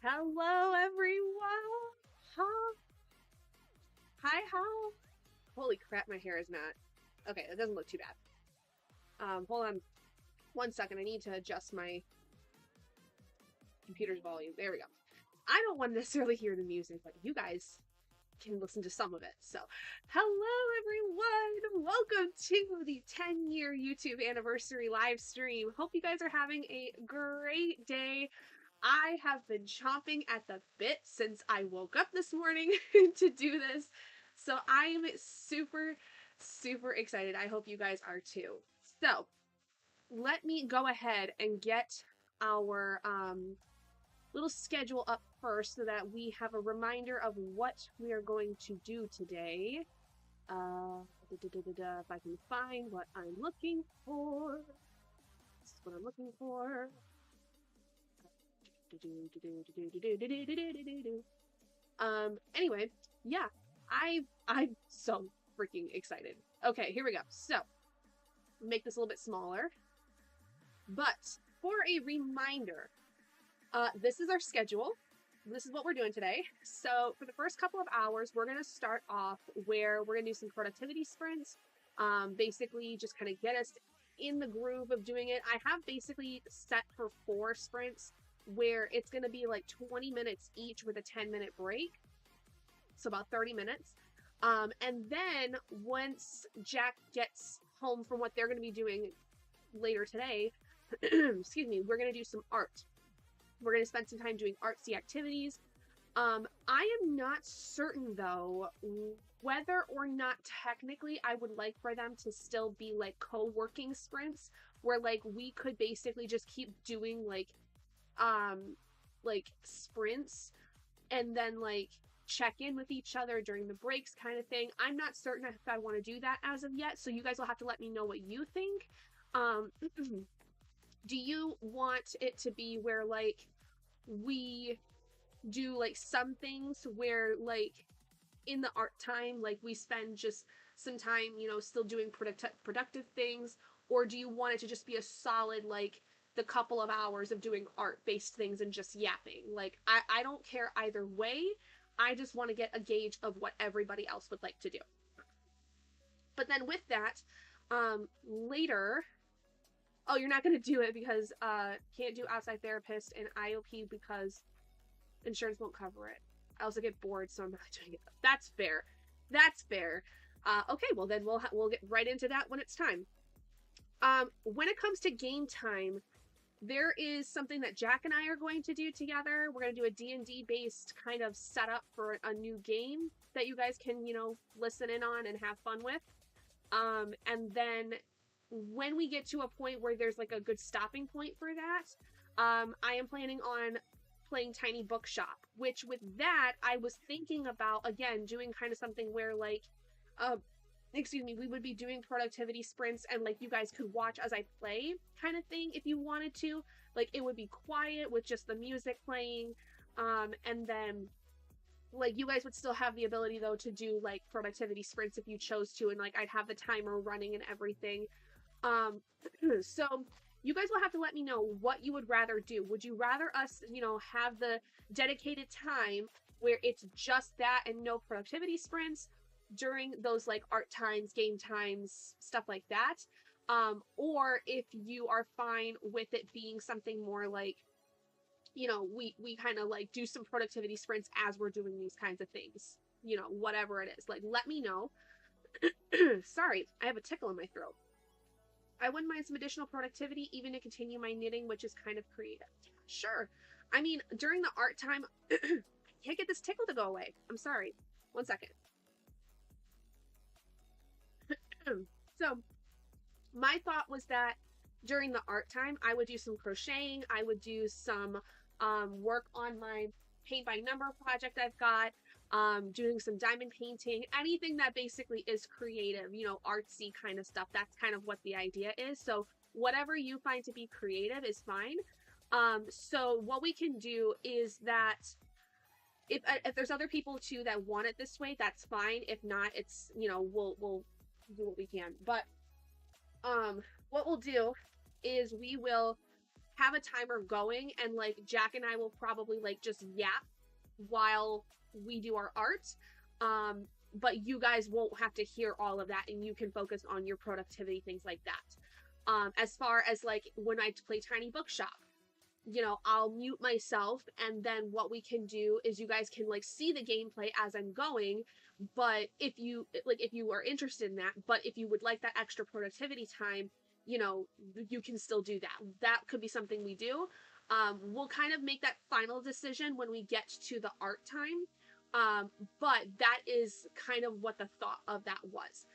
Hello, everyone. Huh? Hi, how? Holy crap, my hair is not. Okay, that doesn't look too bad. Hold on 1 second. I need to adjust my computer's volume. There we go. I don't want to necessarily hear the music, but you guys can listen to some of it. So, hello, everyone. Welcome to the 10-year YouTube anniversary live stream. Hope you guys are having a great day. I have been chomping at the bit since I woke up this morning to do this. So I am super, super excited. I hope you guys are too. So let me go ahead and get our little schedule up first so that we have a reminder of what we are going to do today. If I can find what I'm looking for. This is what I'm looking for. Anyway, yeah, I'm so freaking excited. Okay, here we go. So, make this a little bit smaller. But for a reminder, this is our schedule. This is what we're doing today. So for the first couple of hours, we're going to start off where we're going to do some productivity sprints. Basically just kind of get us in the groove of doing it. I have basically set for 4 sprints where it's going to be like 20 minutes each with a 10-minute break. So about 30 minutes. And then once Jack gets home from what they're going to be doing later today, excuse me, we're going to do some art. We're going to spend some time doing artsy activities. I am not certain, though, whether or not technically I would like for them to still be, like, co-working sprints, where, like, we could basically just keep doing, like, sprints, and then, like, check in with each other during the breaks kind of thing. I'm not certain if I want to do that as of yet, so you guys will have to let me know what you think. Do you want it to be where, like, we do, like, some things where, like, in the art time, like, we spend just some time, you know, still doing productive things? Or do you want it to just be a solid, like, the couple of hours of doing art-based things and just yapping? Like, I don't care either way. I just want to get a gauge of what everybody else would like to do. But then with that, later... Oh, you're not going to do it because can't do outside therapist and IOP because insurance won't cover it. I also get bored, so I'm not doing it. That's fair. That's fair. Okay, well then we'll get right into that when it's time. When it comes to game time, there is something that Jack and I are going to do together. We're going to do a D&D based kind of setup for a new game that you guys can, you know, listen in on and have fun with. And then when we get to a point where there's like a good stopping point for that, I am planning on playing Tiny Bookshop, which with that, I was thinking about, again, doing kind of something where, like, we would be doing productivity sprints and, like, you guys could watch as I play kind of thing if you wanted to. Like, it would be quiet with just the music playing, and then, like, you guys would still have the ability, though, to do, like, productivity sprints if you chose to, and, like, I'd have the timer running and everything. So you guys will have to let me know what you would rather do. Would you rather us, you know, have the dedicated time where it's just that and no productivity sprints during those, like, art times, game times, stuff like that? Or if you are fine with it being something more like, you know, we kind of, like, do some productivity sprints as we're doing these kinds of things, you know, whatever it is. Like, let me know. Sorry, I have a tickle in my throat. I wouldn't mind some additional productivity, even to continue my knitting, which is kind of creative. Sure. I mean, during the art time, I can't get this tickle to go away. I'm sorry. 1 second. So, my thought was that during the art time, I would do some crocheting. I would do some work on my paint by number project I've got. Doing some diamond painting, anything that basically is creative, you know, artsy kind of stuff. That's kind of what the idea is. So whatever you find to be creative is fine. So what we can do is that if there's other people too that want it this way, that's fine. If not, it's, you know, we'll do what we can. But what we'll do is we will have a timer going, and like Jack and I will probably like just yap while we do our art. But you guys won't have to hear all of that, and you can focus on your productivity, things like that. As far as like when I play Tiny Bookshop, you know, I'll mute myself, and then what we can do is you guys can like see the gameplay as I'm going. But if you like, if you are interested in that, but if you would like that extra productivity time, you know, you can still do that. That could be something we do. We'll kind of make that final decision when we get to the art time. But that is kind of what the thought of that was.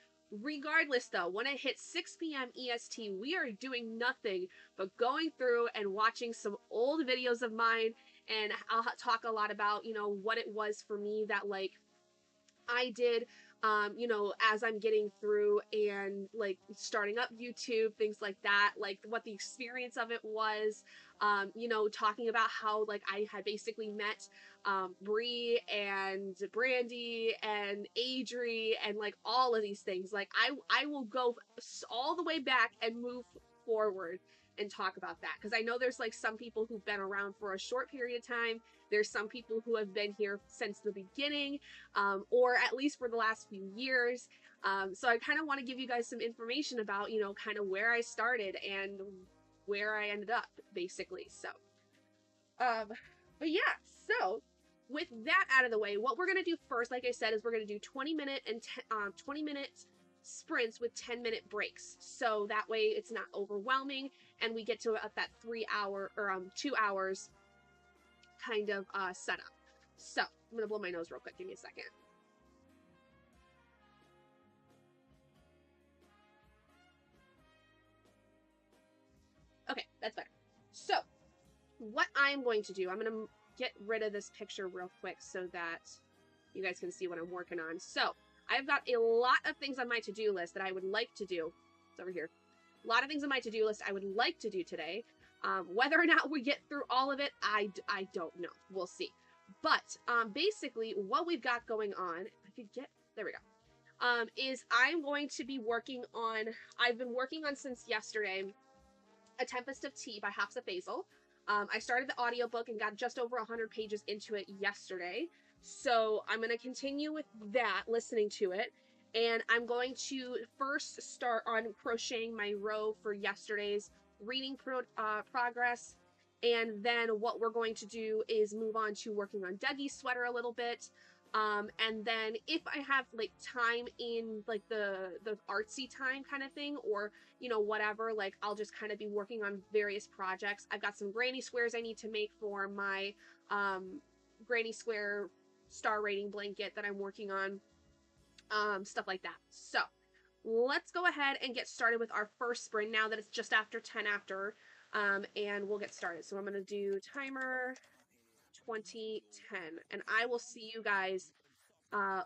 Regardless, though, when it hits 6 p.m. EST, we are doing nothing but going through and watching some old videos of mine. And I'll talk a lot about, you know, what it was for me that, like, I did, you know, as I'm getting through and like starting up YouTube, things like that, like what the experience of it was, you know, talking about how like I had basically met Bree and Brandy and Adri and like all of these things. Like I will go all the way back and move forward and talk about that, because I know there's like some people who've been around for a short period of time. There's some people who have been here since the beginning, or at least for the last few years. So I kind of want to give you guys some information about, you know, kind of where I started and where I ended up, basically. So, but yeah, so with that out of the way, what we're going to do first, like I said, is we're going to do 20-minute and 20-minute sprints with 10-minute breaks. So that way it's not overwhelming and we get to about that 3 hour or 2 hours kind of setup. So I'm gonna blow my nose real quick. Give me a second. Okay, that's better. So what I'm going to do, I'm gonna get rid of this picture real quick so that you guys can see what I'm working on. So I've got a lot of things on my to-do list that I would like to do. It's over here. A lot of things on my to-do list I would like to do today. Whether or not we get through all of it, I don't know. We'll see. But basically, what we've got going on, if I could get, there we go, is I'm going to be working on, I've been working on since yesterday, A Tempest of Tea by Hafsa Faisal. I started the audiobook and got just over 100 pages into it yesterday. So I'm going to continue with that, listening to it. And I'm going to first start on crocheting my row for yesterday's reading progress. And then what we're going to do is move on to working on Dougie's sweater a little bit. And then if I have like time in like the artsy time kind of thing, or, you know, whatever, like I'll just kind of be working on various projects. I've got some granny squares I need to make for my granny square star rating blanket that I'm working on, stuff like that. So let's go ahead and get started with our first sprint now that it's just after 10 after, and we'll get started. So I'm going to do timer 2010, and I will see you guys,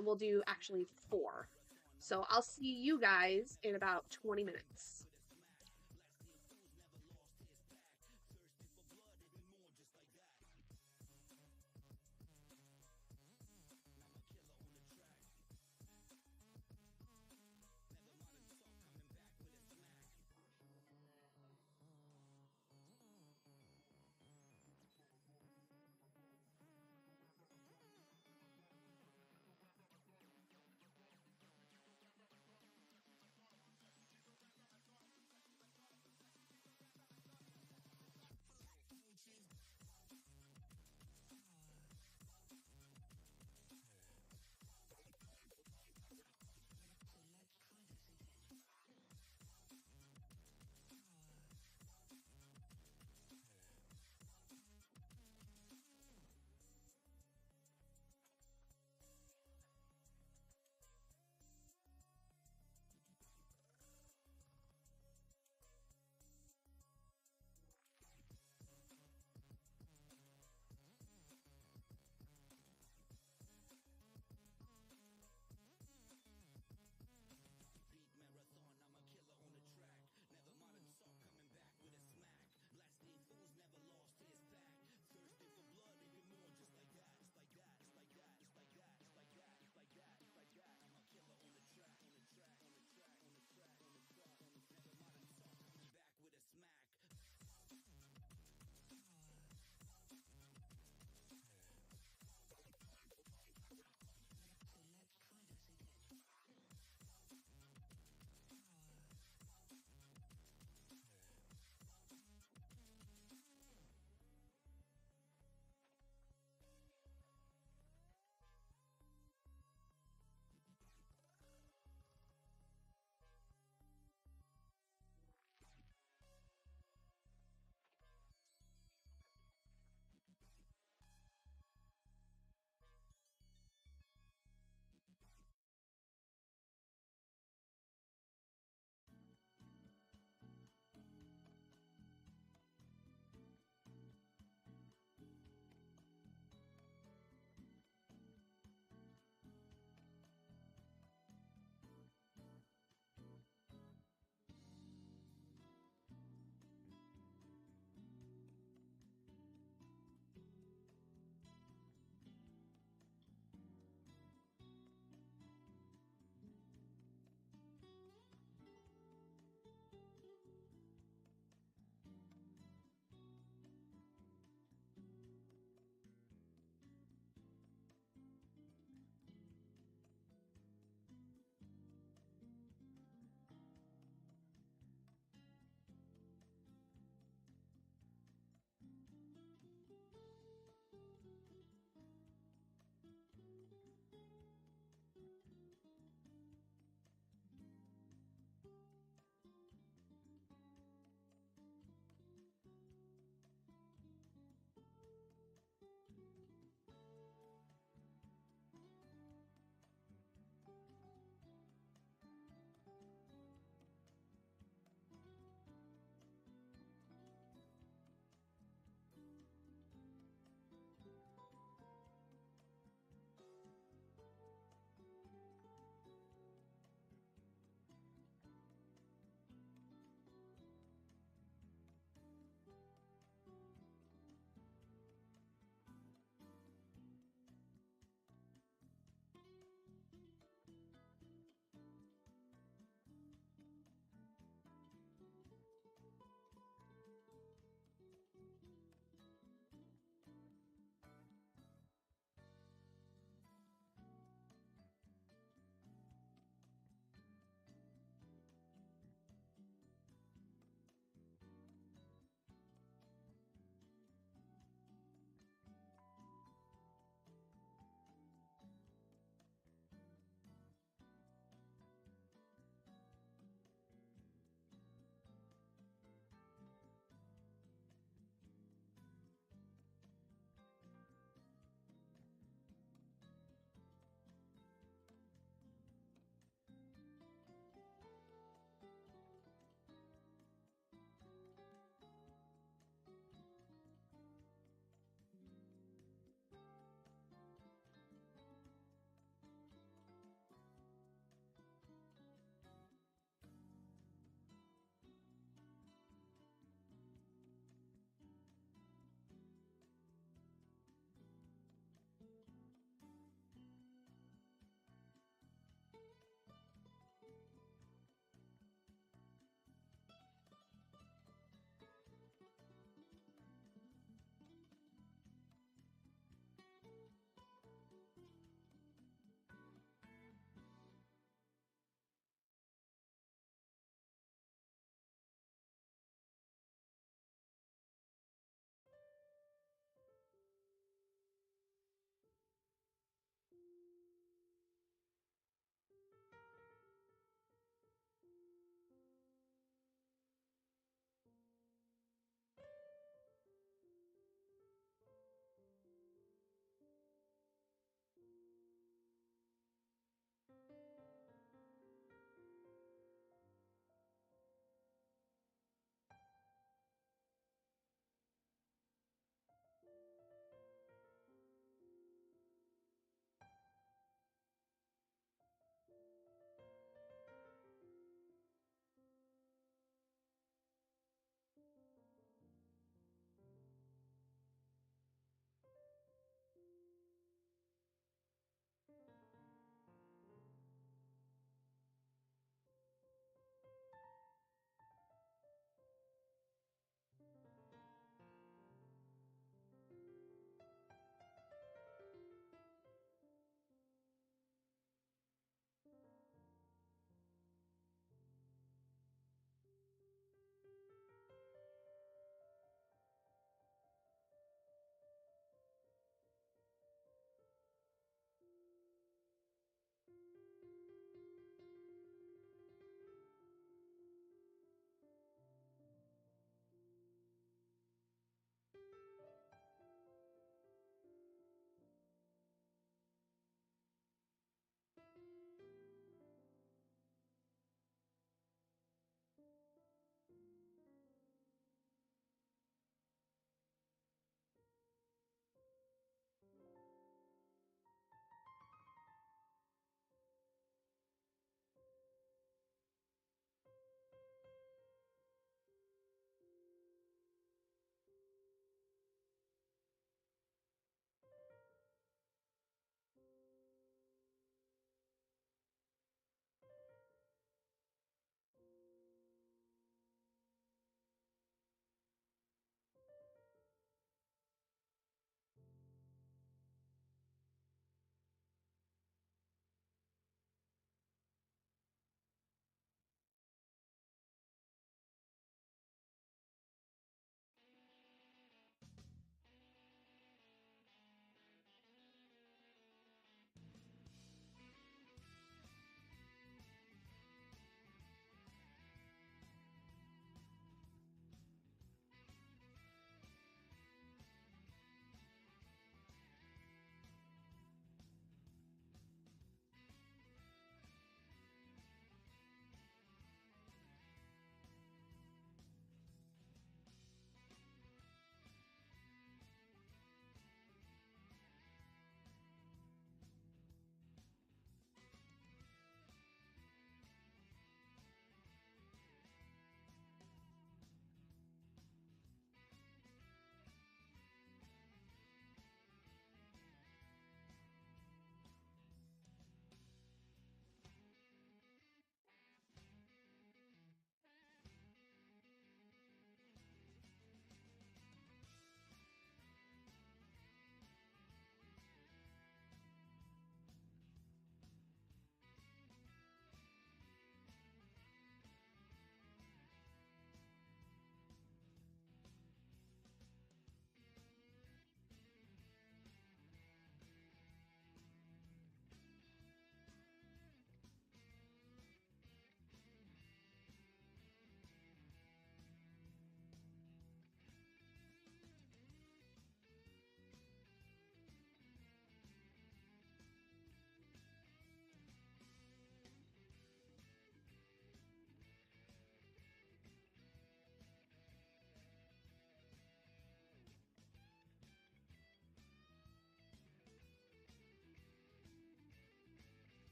we'll do actually 4. So I'll see you guys in about 20 minutes.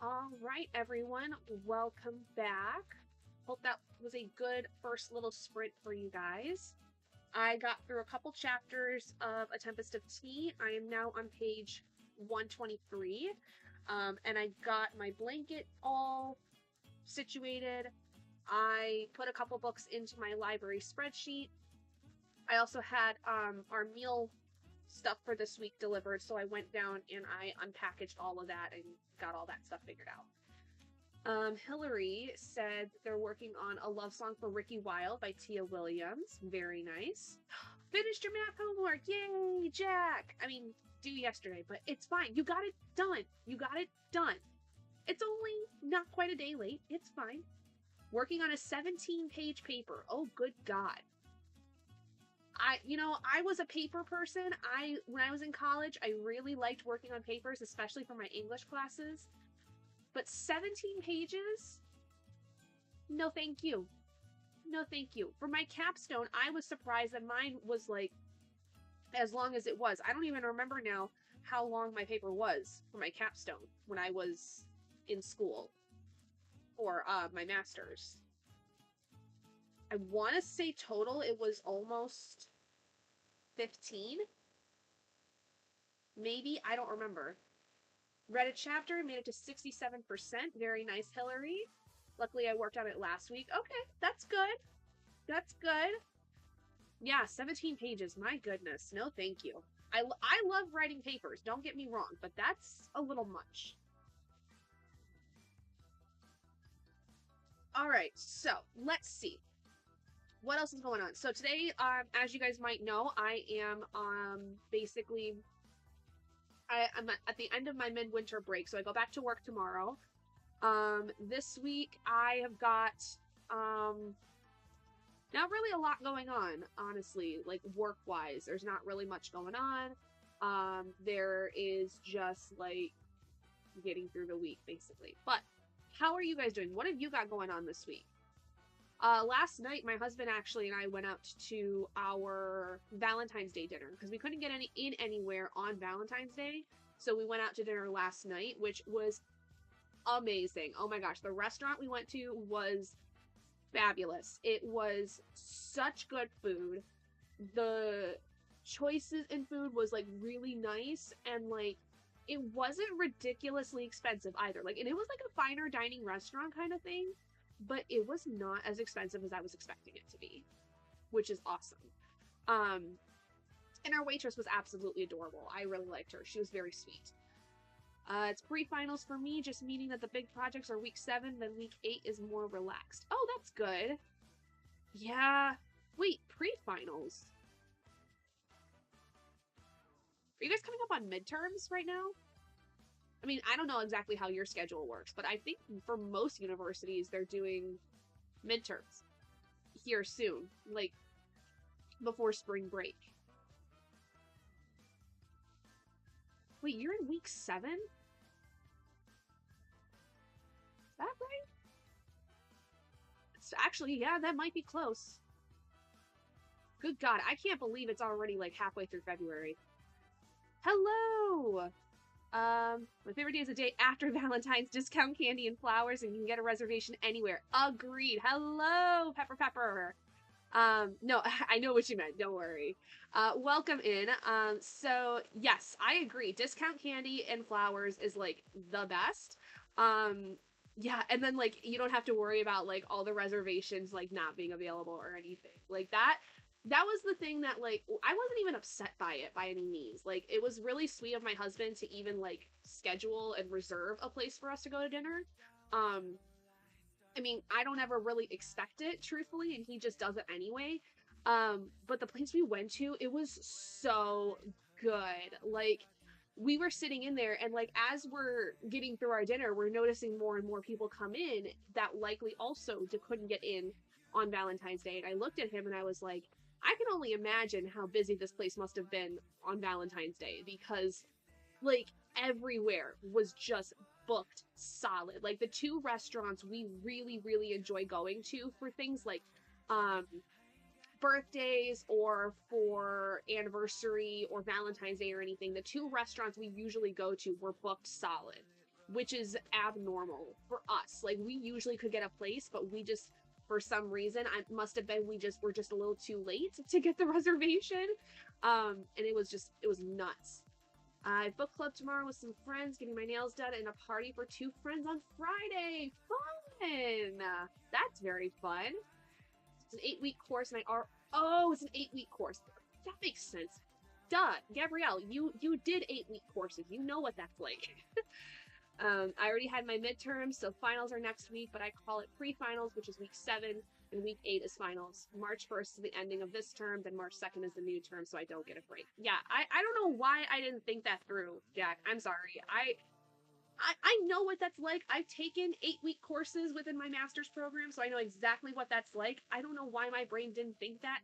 All right, everyone, welcome back. Hope that was a good first little sprint for you guys. I got through a couple chapters of A Tempest of Tea. I am now on page 123, and I got my blanket all situated. I put a couple books into my library spreadsheet. I also had our meal stuff for this week delivered, so I went down and I unpackaged all of that and got all that stuff figured out. Hillary said they're working on a love song for Ricky Wilde by Tia Williams. Very nice. Finished your math homework. Yay, Jack. I mean, due yesterday, but it's fine. You got it done. You got it done. It's only not quite a day late. It's fine. Working on a 17-page paper. Oh, good God. I was a paper person. When I was in college, I really liked working on papers, especially for my English classes. But 17 pages? No, thank you. No, thank you. For my capstone, I was surprised that mine was like as long as it was. I don't even remember now how long my paper was for my capstone when I was in school for my master's. I want to say total it was almost 15? Maybe? I don't remember. Read a chapter, made it to 67%. Very nice, Hillary. Luckily, I worked on it last week. Okay, that's good. That's good. Yeah, 17 pages. My goodness. No, thank you. I love writing papers. Don't get me wrong, but that's a little much. All right, so let's see. What else is going on? So today, as you guys might know, I am basically I'm at the end of my midwinter break, so I go back to work tomorrow. This week I have got not really a lot going on, honestly, like work-wise. There's not really much going on. There is just like getting through the week, basically. But how are you guys doing? What have you got going on this week? Last night, my husband actually and I went out to our Valentine's Day dinner because we couldn't get anywhere on Valentine's Day. So we went out to dinner last night, which was amazing. Oh my gosh, the restaurant we went to was fabulous. It was such good food. The choices in food was like really nice, and like it wasn't ridiculously expensive either. Like, and it was like a finer dining restaurant kind of thing, but it was not as expensive as I was expecting it to be, which is awesome. And our waitress was absolutely adorable. I really liked her. She was very sweet. It's pre-finals for me, just meaning that the big projects are week 7, then week 8 is more relaxed. Oh, that's good. Yeah. Wait, pre-finals? Are you guys coming up on midterms right now? I mean, I don't know exactly how your schedule works, but I think for most universities, they're doing midterms here soon, like before spring break. Wait, you're in week 7? Is that right? It's actually, yeah, that might be close. Good God, I can't believe it's already like halfway through February. Hello! My favorite day is the day after Valentine's. Discount candy and flowers, and you can get a reservation anywhere. Agreed. Hello, Pepper Pepper. No, I know what you meant. Don't worry. Welcome in. So yes, I agree. Discount candy and flowers is like the best. Yeah, and then like you don't have to worry about like all the reservations like not being available or anything like that. That was the thing that like I wasn't even upset by it by any means. Like it was really sweet of my husband to even like schedule and reserve a place for us to go to dinner. I mean, I don't ever really expect it, truthfully, and he just does it anyway. But the place we went to, it was so good. Like, we were sitting in there, and like, as we're getting through our dinner, we're noticing more and more people come in that likely also couldn't get in on Valentine's Day. And I looked at him and I was like, I can only imagine how busy this place must have been on Valentine's Day because, like, everywhere was just booked solid. Like the 2 restaurants we really, really enjoy going to for things like birthdays or for anniversary or Valentine's Day or anything, the 2 restaurants we usually go to were booked solid. which is abnormal for us. Like, we usually could get a place, but we just, for some reason, I must have been, we're just a little too late to get the reservation. And it was nuts. I have book club tomorrow with some friends, getting my nails done, and a party for 2 friends on Friday. Fun! That's very fun. It's an 8-week course, and it's an 8-week course. That makes sense. Duh, Gabrielle, you did 8-week courses. You know what that's like. I already had my midterms, so finals are next week, but I call it pre-finals, which is week 7, and week 8 is finals. March 1st is the ending of this term, then March 2nd is the new term, so I don't get a break. Yeah, I don't know why I didn't think that through, Jack. I'm sorry. I know what that's like. I've taken 8-week courses within my master's program, so I know exactly what that's like. I don't know why my brain didn't think that.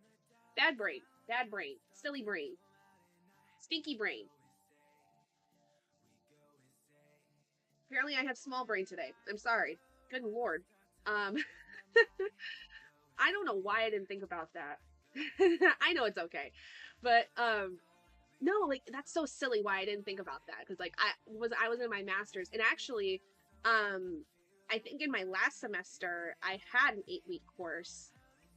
Bad brain. Bad brain. Silly brain. Stinky brain. Apparently I have small brain today. I'm sorry. Good lord. I don't know why I didn't think about that. I know it's okay. But, no, like, that's so silly why I didn't think about that. Because, like, I was in my master's. And actually, I think in my last semester, I had an 8-week course.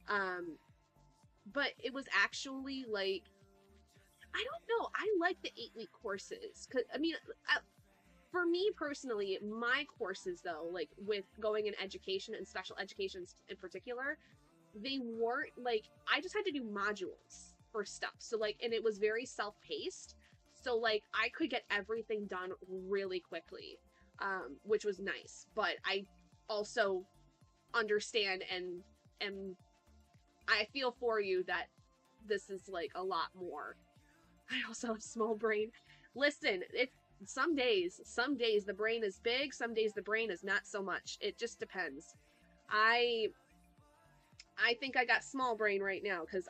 But it was actually, like, I don't know. I like the 8-week courses. Cause, I mean, for me personally, my courses, though, like, with going in education and special education in particular, they weren't, like, I just had to do modules for stuff. So, like, and it was very self-paced. So, like, I could get everything done really quickly, which was nice. But I also understand and I feel for you that this is, like, a lot more. I also have small brain. Listen, some days the brain is big, some days the brain is not so much. It just depends. I think I got small brain right now because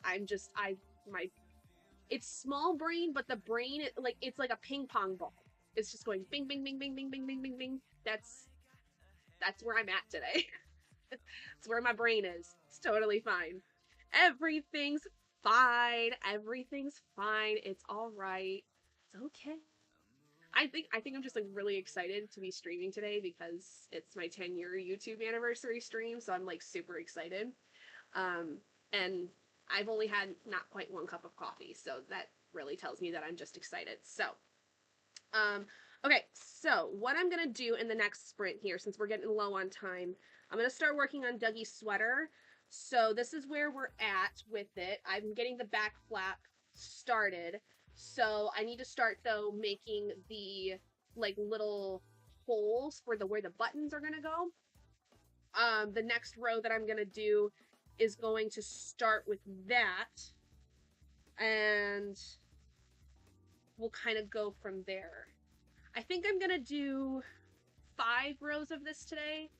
it's small brain, but the brain, like, it's like a ping pong ball. It's just going bing, bing, bing, bing, bing, bing, bing, bing, bing. That's where I'm at today. It's where my brain is. It's totally fine. Everything's fine. Everything's fine. It's all right. It's okay. I think I'm just, like, really excited to be streaming today because it's my 10-year YouTube anniversary stream, so I'm, like, super excited. And I've only had not quite 1 cup of coffee, so that really tells me that I'm just excited. So, okay, so what I'm gonna do in the next sprint here, since we're getting low on time, I'm gonna start working on Dougie's sweater. So this is where we're at with it. I'm getting the back flap started. So I need to start, though, making the, like, little holes for where the buttons are gonna go. The next row that I'm gonna do is going to start with that, and we'll kind of go from there. I think I'm gonna do 5 rows of this today,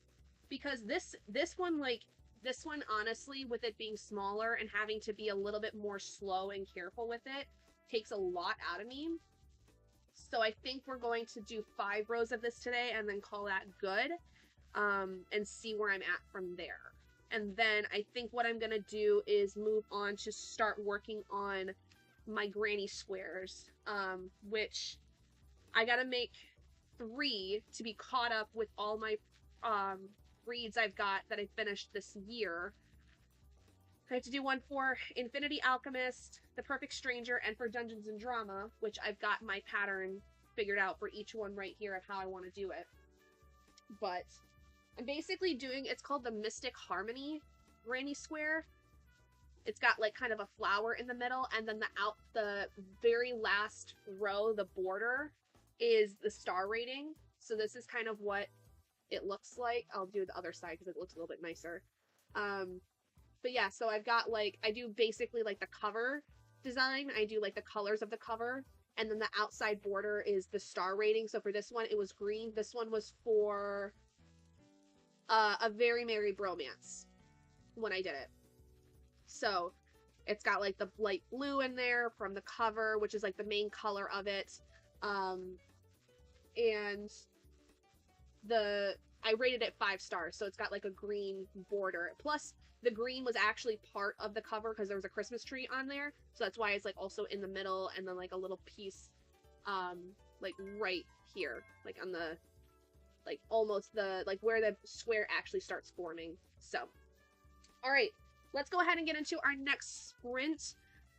because this one, honestly, with it being smaller and having to be a little bit more slow and careful with it, takes a lot out of me. So I think we're going to do 5 rows of this today and then call that good, and see where I'm at from there. And then I think what I'm going to do is move on to start working on my granny squares, which I got to make 3 to be caught up with all my reads I've got that I finished this year. I have to do one for Infinity Alchemist, The Perfect Stranger, and for Dungeons and Drama, which I've got my pattern figured out for each one right here of how I want to do it. But I'm basically doing, it's called the Mystic Harmony Granny Square. It's got, like, kind of a flower in the middle, and then the very last row, the border, is the star rating. So this is kind of what it looks like. I'll do the other side because it looks a little bit nicer. But yeah, so I've got, like, I do basically, like, the cover design. I do, like, the colors of the cover, and then the outside border is the star rating. So for this one, it was green. This one was for A Very Merry Bromance when I did it. So it's got, like, the light blue in there from the cover, which is, like, the main color of it. And I rated it 5 stars, so it's got, like, a green border. Plus, the green was actually part of the cover because there was a Christmas tree on there, so that's why it's, like, also in the middle, and then, like, a little piece, like, right here, like, on the like almost the like where the square actually starts forming. So, all right, let's go ahead and get into our next sprint,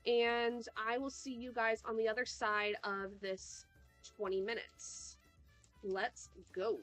and I will see you guys on the other side of this 20 minutes. Let's go.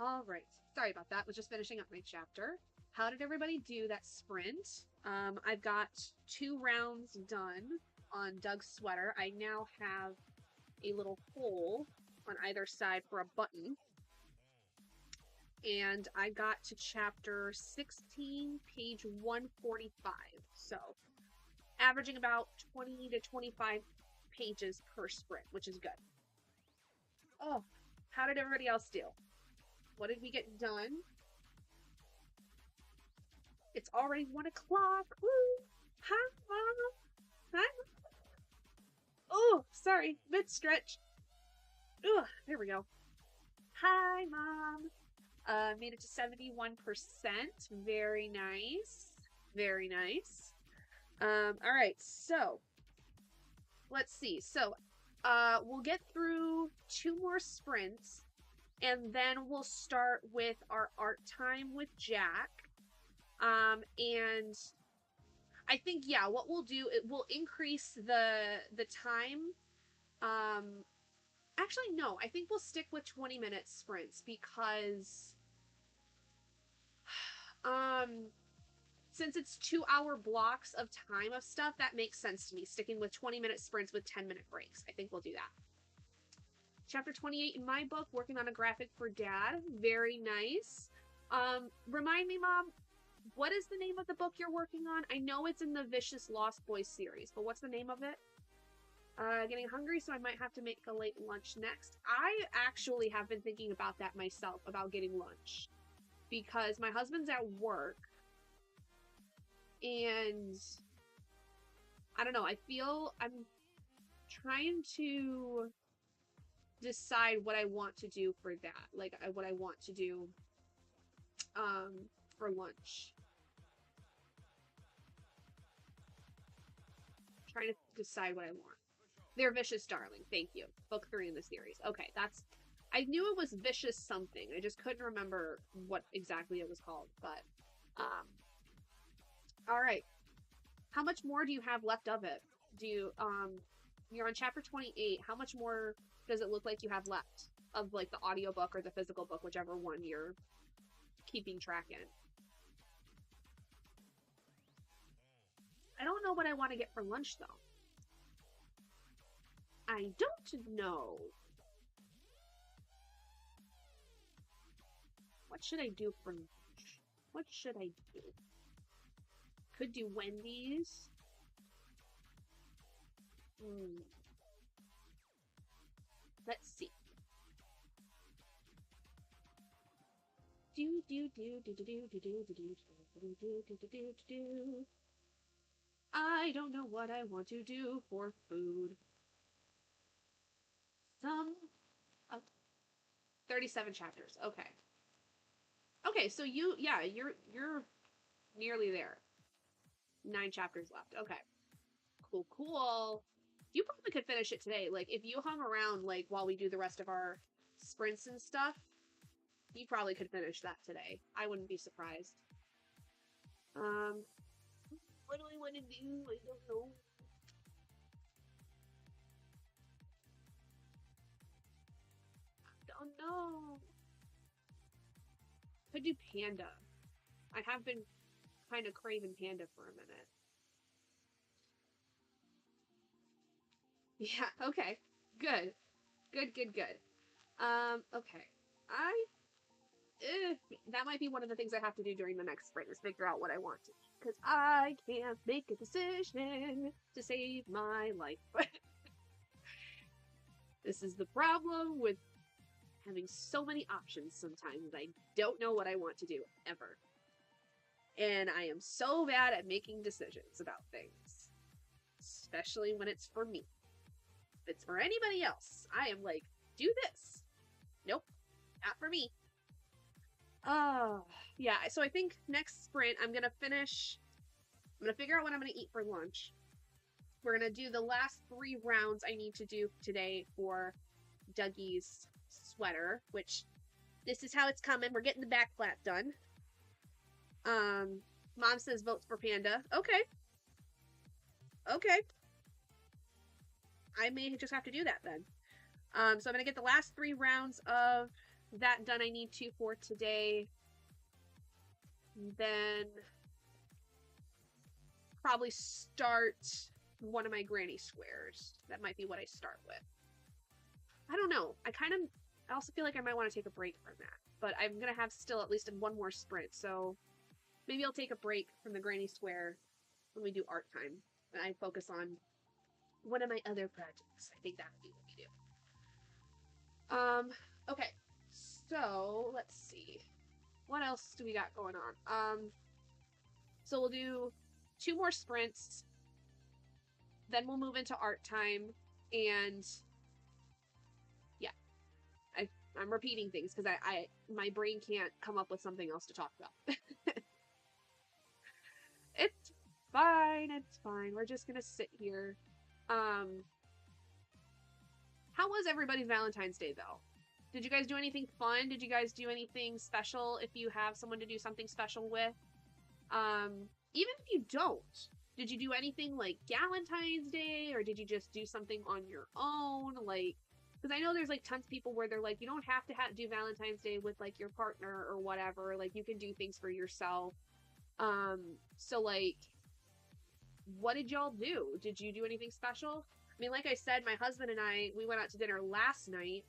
All right. Sorry about that. Was just finishing up my chapter. How did everybody do that sprint? I've got 2 rounds done on Doug's sweater. I now have a little hole on either side for a button. And I got to chapter 16, page 145. So, averaging about 20 to 25 pages per sprint, which is good. Oh, how did everybody else do? What did we get done? It's already 1 o'clock. Woo! Hi, Mom. Hi. Oh, sorry. Mid stretch. Ugh, there we go. Hi, Mom. Made it to 71%. Very nice. Very nice. All right, so let's see. So, we'll get through 2 more sprints, and then we'll start with our art time with Jack. And I think, yeah, what we'll do, it will increase the time. Actually, no, I think we'll stick with 20-minute sprints because, since it's 2-hour blocks of time of stuff, that makes sense to me. Sticking with 20-minute sprints with 10-minute breaks. I think we'll do that. Chapter 28 in my book, working on a graphic for Dad. Very nice. Remind me, Mom, what is the name of the book you're working on? I know it's in the Vicious Lost Boys series, but what's the name of it? Getting hungry, so I might have to make a late lunch next. I actually have been thinking about that myself, about getting lunch. Because my husband's at work. And I don't know, I feel I'm trying to decide what I want to do for that. Like, what I want to do for lunch. Trying to decide what I want. They're Vicious Darling. Thank you. Book 3 in the series. Okay, that's... I knew it was Vicious something. I just couldn't remember what exactly it was called. But, alright. How much more do you have left of it? Do you, you're on chapter 28. How much more does it look like you have left of, like, the audiobook or the physical book, whichever one you're keeping track in? I don't know what I want to get for lunch, though. I don't know. What should I do for lunch? What should I do? Could do Wendy's. Let's see. I don't know what I want to do for food. 37 chapters. Okay. Okay, so you're nearly there. 9 chapters left. Okay. Cool. You probably could finish it today. Like, if you hung around, like, while we do the rest of our sprints and stuff, you probably could finish that today. I wouldn't be surprised. What do I want to do? I don't know. I don't know. Could do Panda. I have been kind of craving Panda for a minute. Yeah, okay. Good. Okay. That might be one of the things I have to do during the next sprint, is figure out what I want to. Because I can't make a decision to save my life. This is the problem with having so many options sometimes. I don't know what I want to do, ever. And I am so bad at making decisions about things. Especially when it's for me. If it's for anybody else, I am like, do this. Nope, not for me. Yeah, so I think next sprint, I'm gonna figure out what I'm gonna eat for lunch. We're gonna do the last 3 rounds I need to do today for Dougie's sweater, which, this is how it's coming. We're getting the back flap done. Mom says votes for Panda. Okay. I may just have to do that then. So I'm gonna get the last 3 rounds of that done. I need to for today. Then probably start one of my granny squares. That might be what I start with. I don't know. I also feel like I might want to take a break from that. But I'm going to have still at least one more sprint. So maybe I'll take a break from the granny square when we do art time. And I focus on one of my other projects. I think that would be what we do. Okay. So let's see. What else do we got going on? So we'll do 2 more sprints. Then we'll move into art time. And yeah, I'm repeating things because my brain can't come up with something else to talk about. It's fine. It's fine. We're just gonna sit here. How was everybody's Valentine's Day though? Did you guys do anything fun? Did you guys do anything special if you have someone to do something special with? Even if you don't, did you do anything like Galentine's Day, or did you just do something on your own? Like, because I know there's like tons of people where they're like, you don't have to do Valentine's Day with like your partner or whatever. Like, you can do things for yourself. So like, what did y'all do? Did you do anything special? I mean, like I said, my husband and I, we went out to dinner last night,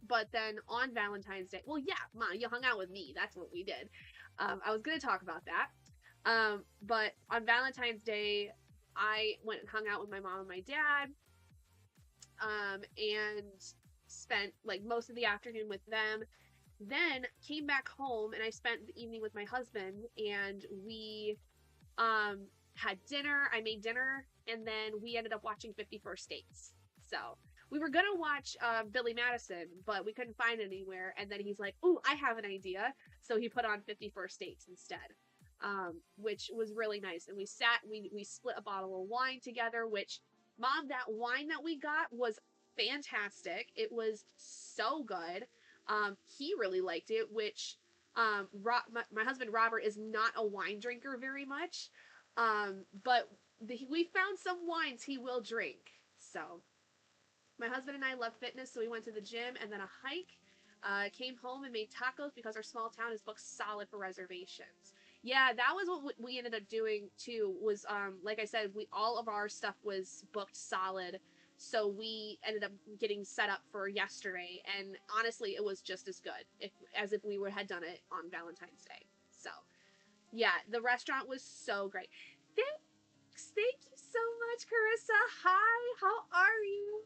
but then on Valentine's Day, well, yeah, Ma, you hung out with me. That's what we did. I was going to talk about that. But on Valentine's Day, I went and hung out with my mom and my dad, and spent like most of the afternoon with them. Then came back home and I spent the evening with my husband, and we, had dinner. I made dinner, and then we ended up watching 51st Dates. So we were gonna watch Billy Madison, but we couldn't find it anywhere. And then he's like, "Ooh, I have an idea!" So he put on 51st Dates instead, which was really nice. And we sat, we split a bottle of wine together. Which, Mom, that wine that we got was fantastic. It was so good. He really liked it. Which, my husband Robert is not a wine drinker very much. But we found some wines he will drink. So my husband and I love fitness, so we went to the gym and then a hike. Came home and made tacos because our small town is booked solid for reservations. Yeah, that was what we ended up doing too. Was like I said, we all of our stuff was booked solid, so we ended up getting set up for yesterday. And honestly, it was just as good as if we had done it on Valentine's Day. So yeah, the restaurant was so great. Thanks. Thank you so much, Carissa. Hi, how are you?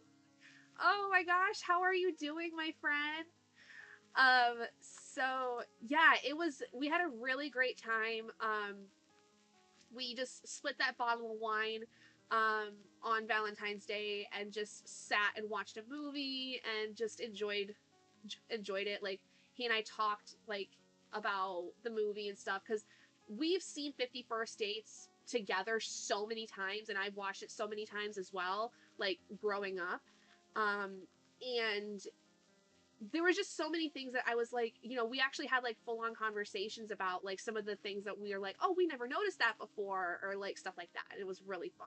Oh my gosh, how are you doing, my friend? So yeah, we had a really great time. We just split that bottle of wine on Valentine's Day and just sat and watched a movie and just enjoyed it. Like, he and I talked like about the movie and stuff, because we've seen 51st Dates together so many times, and I've watched it so many times as well, like growing up. And there were just so many things that I was like, we actually had like full on conversations about like some of the things that we were like, oh, we never noticed that before, or like stuff like that. And it was really fun.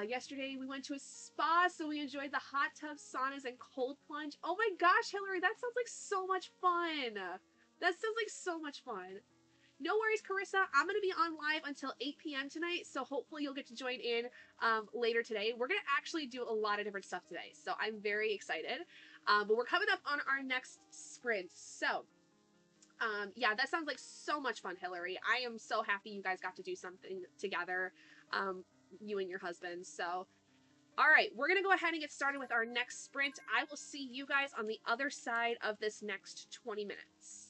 Yesterday we went to a spa, so we enjoyed the hot tub, saunas, and cold plunge. Oh my gosh, Hillary, that sounds like so much fun. That sounds like so much fun. No worries, Carissa. I'm going to be on live until 8 p.m. tonight, so hopefully you'll get to join in later today. We're going to actually do a lot of different stuff today, so I'm very excited. But we're coming up on our next sprint, so yeah, that sounds like so much fun, Hillary. I am so happy you guys got to do something together, you and your husband. So, all right, we're going to go ahead and get started with our next sprint. I will see you guys on the other side of this next 20 minutes.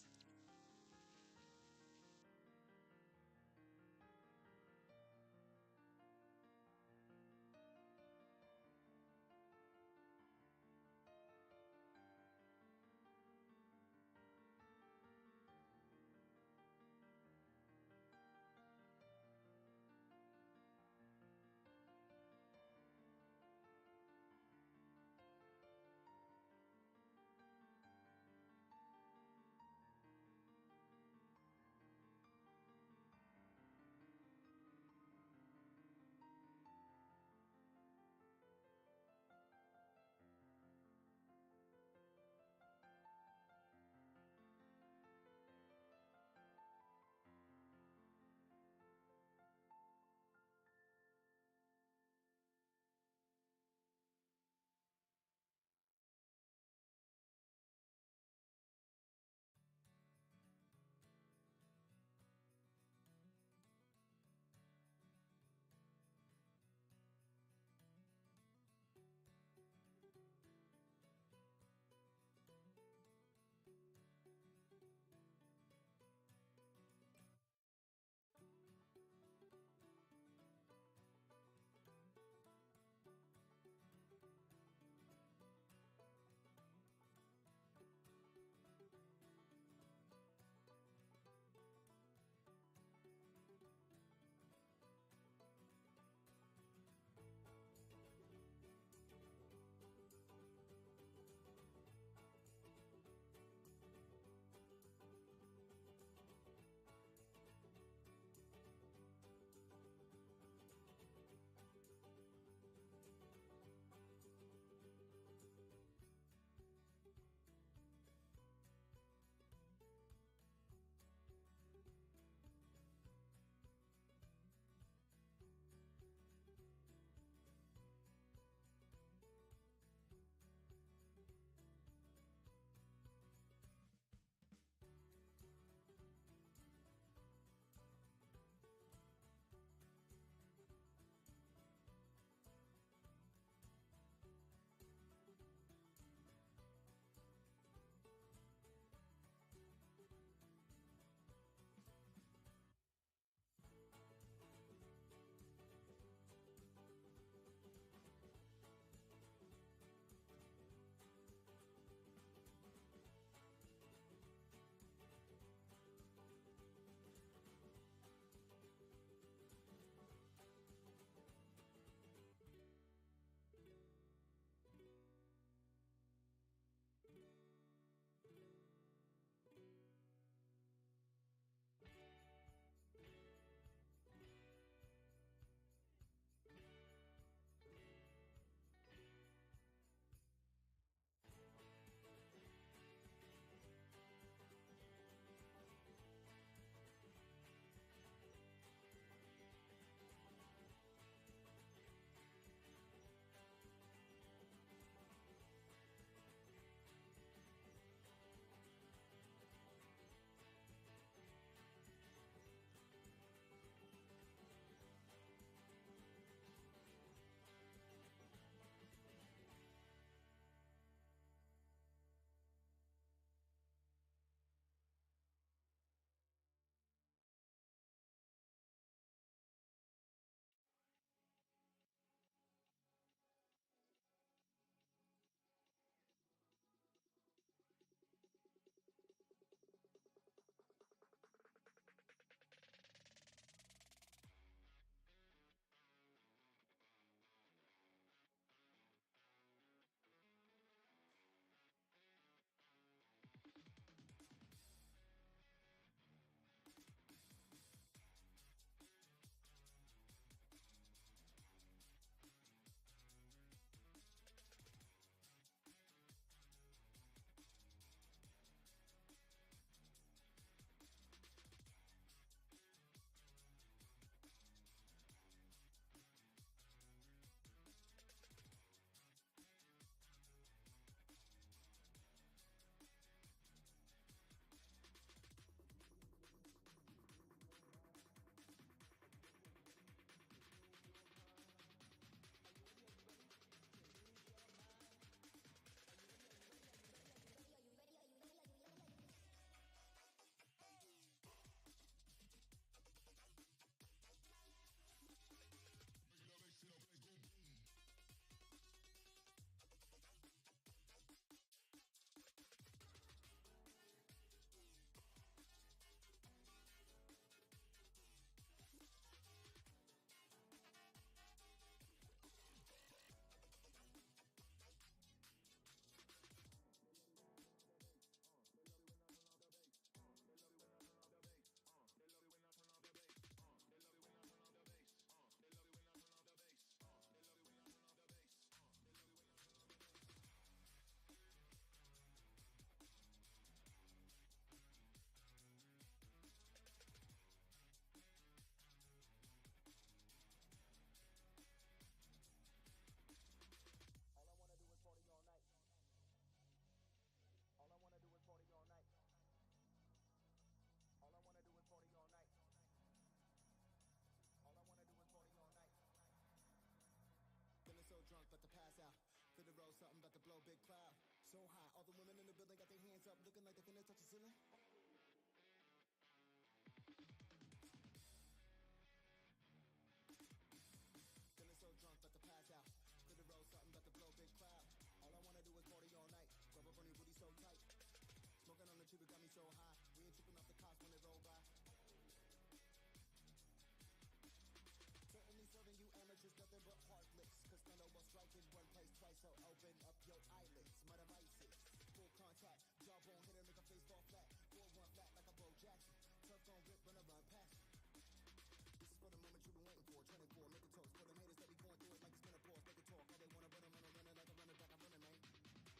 So open up your eyelids, my devices. Full contact, jawbone hit her, make her face fall flat. 4-1 flat like a Bo Jackson. Turf gon' rip, run past. This is for the moment you've been waiting for. Training for, make a toast. For them haters that be going through it like it's menopause. Make a talk, all they wanna run them, running like a running back. I'm running, man.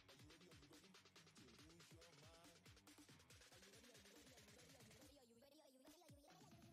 Are you ready? Are you ready? To lose your mind. Are you ready? Are you ready? Are you ready? Are you ready? Are you ready? Are you ready? Are you ready?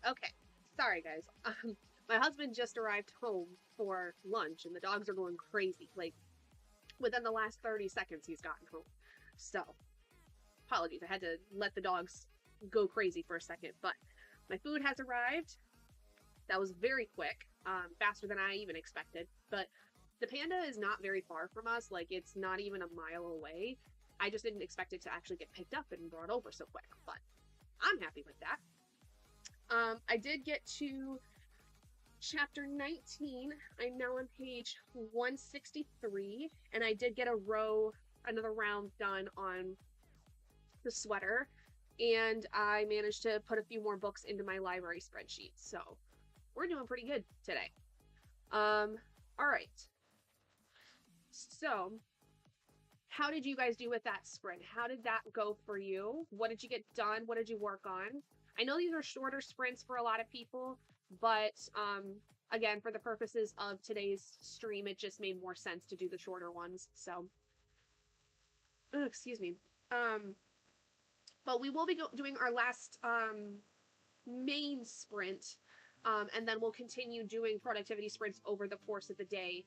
Okay, sorry guys. My husband just arrived home for lunch, and the dogs are going crazy. Like within the last 30 seconds, he's gotten home. So apologies, I had to let the dogs go crazy for a second, but my food has arrived. That was very quick, faster than I even expected. But the Panda is not very far from us. Like, it's not even a mile away. I just didn't expect it to actually get picked up and brought over so quick. But I'm happy with that. I did get to chapter 19. I'm now on page 163. And I did get another round done on the sweater. And I managed to put a few more books into my library spreadsheet. So we're doing pretty good today. All right. So, how did you guys do with that sprint? How did that go for you? What did you get done? What did you work on? I know these are shorter sprints for a lot of people, but again, for the purposes of today's stream, it just made more sense to do the shorter ones. So, excuse me. But we will be doing our last main sprint, and then we'll continue doing productivity sprints over the course of the day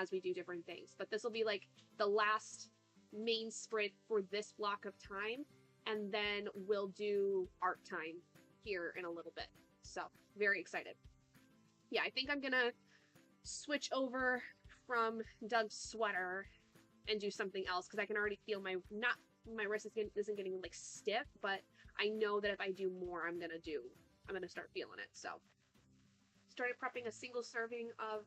as we do different things. But this will be like the last main sprint for this block of time, and then we'll do art time here in a little bit. So very excited. Yeah, I think I'm gonna switch over from Doug's sweater and do something else because I can already feel my wrist isn't getting like stiff, but I know that if I do more, I'm gonna start feeling it. So started prepping a single serving of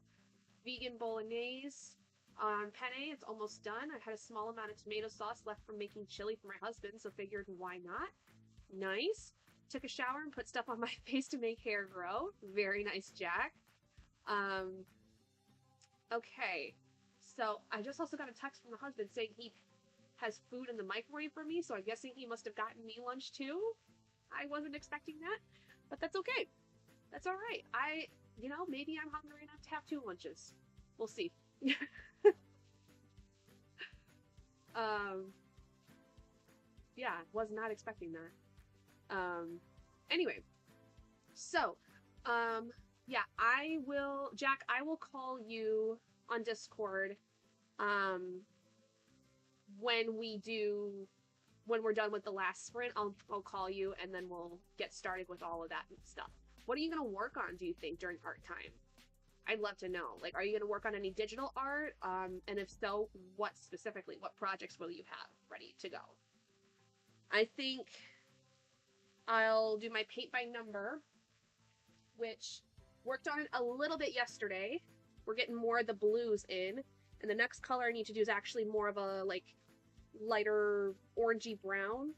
vegan bolognese on penne. It's almost done. I had a small amount of tomato sauce left from making chili for my husband, so figured why not. Nice. Took a shower and put stuff on my face to make hair grow. Very nice, Jack. Okay. So I just also got a text from the husband saying he has food in the microwave for me, so I'm guessing he must have gotten me lunch too. I wasn't expecting that, but that's okay. That's all right. Maybe I'm hungry enough to have 2 lunches. We'll see. Yeah, was not expecting that. Anyway, so, yeah, Jack, I will call you on Discord, when we're done with the last sprint. I'll call you, and then we'll get started with all of that stuff. What are you going to work on, do you think, during art time? I'd love to know. Like, are you going to work on any digital art? And if so, what specifically? What projects will you have ready to go? I think I'll do my paint by number, which worked on it a little bit yesterday. We're getting more of the blues in. And the next color I need to do is actually more of a, like, lighter orangey brown.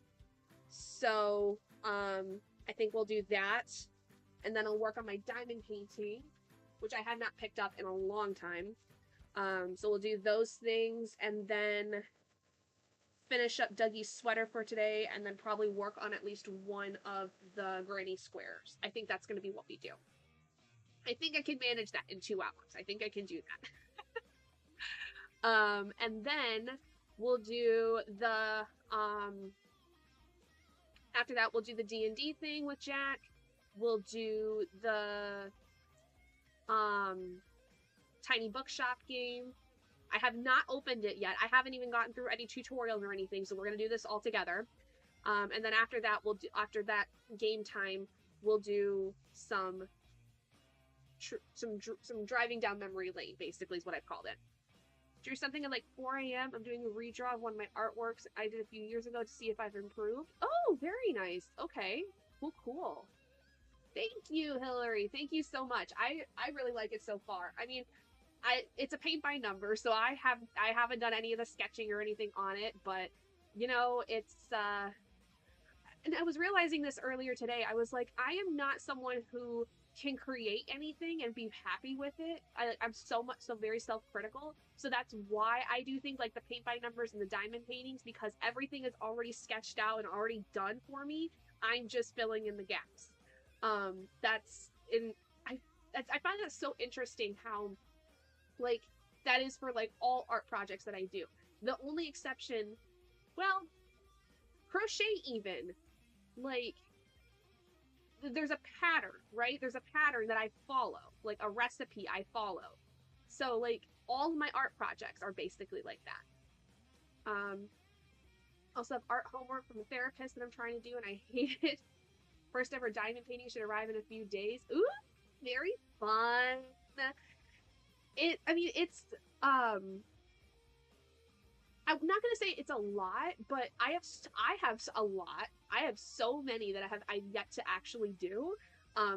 So, I think we'll do that. And then I'll work on my diamond painting, which I had not picked up in a long time. So we'll do those things, and then finish up Dougie's sweater for today, and then probably work on at least one of the granny squares. I think that's going to be what we do. I think I can manage that in 2 hours. I think I can do that. And then we'll do the, after that, we'll do the D&D thing with Jack. We'll do the tiny bookshop game. I have not opened it yet. I haven't even gotten through any tutorials or anything, so we're gonna do this all together. And then after that, after that game time, we'll do some driving down memory lane. Basically, is what I've called it. Drew something at like 4 a.m. I'm doing a redraw of one of my artworks I did a few years ago to see if I've improved. Oh, very nice. Okay, cool. Thank you, Hillary. Thank you so much. I really like it so far. I mean, it's a paint by number, so I haven't done any of the sketching or anything on it, but it's and I was realizing this earlier today. I was like, I am not someone who can create anything and be happy with it. I'm so very self-critical. So that's why I do things like the paint by numbers and the diamond paintings, because everything is already sketched out and already done for me. I'm just filling in the gaps. I find that so interesting how, like, that is for, like, all art projects that I do. The only exception, well, crochet even, like, there's a pattern, right? There's a pattern that I follow, like a recipe I follow. So like all of my art projects are basically like that. Also have art homework from a therapist that I'm trying to do and I hate it. First ever diamond painting should arrive in a few days. Ooh, very fun. I mean, it's I'm not gonna say it's a lot, but I have a lot. I have so many that I've yet to actually do,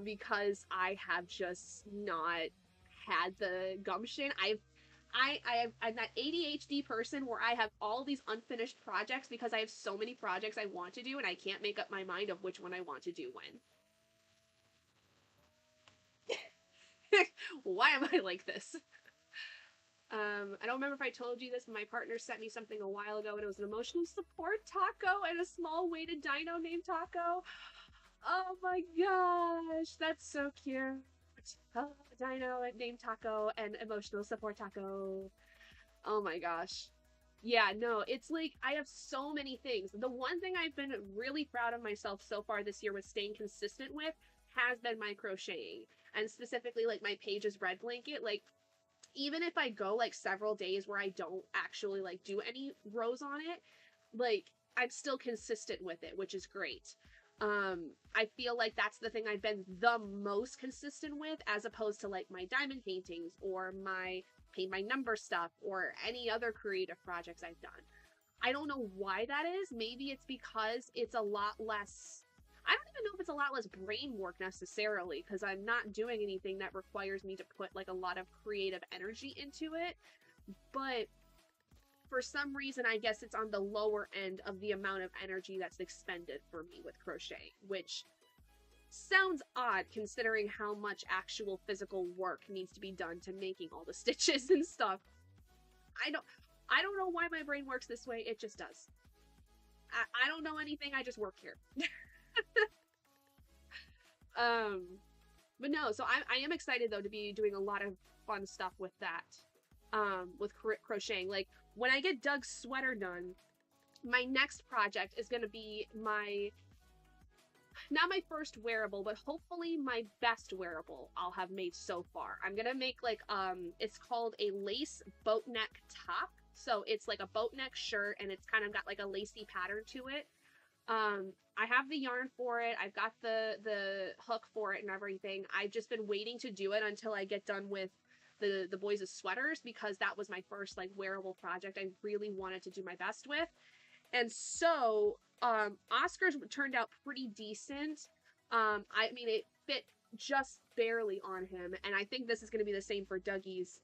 because I have just not had the gumption. I'm that ADHD person where I have all these unfinished projects because I have so many projects I want to do and I can't make up my mind of which one I want to do when. Why am I like this? I don't remember if I told you this, but my partner sent me something a while ago, and it was an emotional support taco and a small weighted dino named Taco. Oh my gosh, that's so cute. Oh, dino named Taco and emotional support taco. Oh my gosh. Yeah, no, it's like I have so many things. The one thing I've been really proud of myself so far this year with staying consistent with has been my crocheting. And specifically like my Pages Red Blanket. Like even if I go like several days where I don't actually like do any rows on it, like I'm still consistent with it, which is great. I feel like that's the thing I've been the most consistent with as opposed to like my diamond paintings or my paint by number stuff or any other creative projects I've done. I don't know why that is. Maybe it's because it's a lot less. I don't even know if it's a lot less brain work necessarily because I'm not doing anything that requires me to put like a lot of creative energy into it. But for some reason, I guess it's on the lower end of the amount of energy that's expended for me with crochet, which sounds odd considering how much actual physical work needs to be done to making all the stitches and stuff. I don't I don't know why my brain works this way. It just does. I don't know anything. I just work here. um, but no. So I am excited though to be doing a lot of fun stuff with that. With crocheting. Like when I get Doug's sweater done, my next project is going to be my not my first wearable, but hopefully my best wearable I'll have made so far. I'm gonna make like it's called a lace boat neck top. So it's like a boat neck shirt and it's kind of got like a lacy pattern to it. I have the yarn for it. I've got the hook for it and everything. I've just been waiting to do it until I get done with the boys' sweaters because that was my first like wearable project I really wanted to do my best with. And so Oscar's turned out pretty decent. I mean it fit just barely on him and I think this is going to be the same for Dougie's.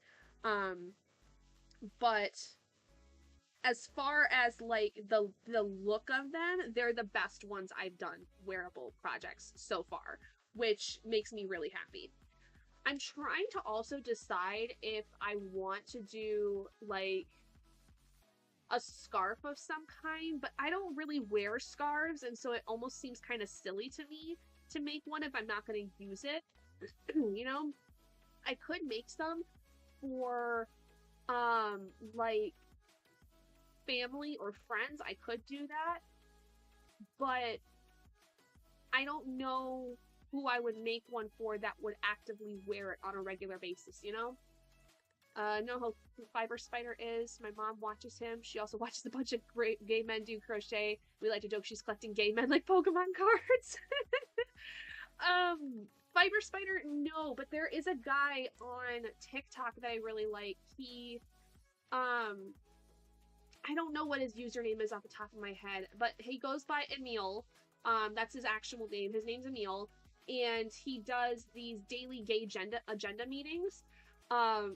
But as far as like the look of them, they're the best ones I've done wearable projects so far, which makes me really happy. I'm trying to also decide if I want to do like a scarf of some kind, but I don't really wear scarves, and so it almost seems kind of silly to me to make one if I'm not going to use it. You know, I could make some for like family or friends. I could do that, but I don't know who I would make one for that would actively wear it on a regular basis, you know? Know who Fiber Spider is. My mom watches him. She also watches a bunch of great gay men do crochet. We like to joke she's collecting gay men like Pokemon cards. Fiber Spider, no, but there is a guy on TikTok that I really like. He, I don't know what his username is off the top of my head, but he goes by Emil. That's his actual name. His name's Emil, and he does these daily gay agenda meetings,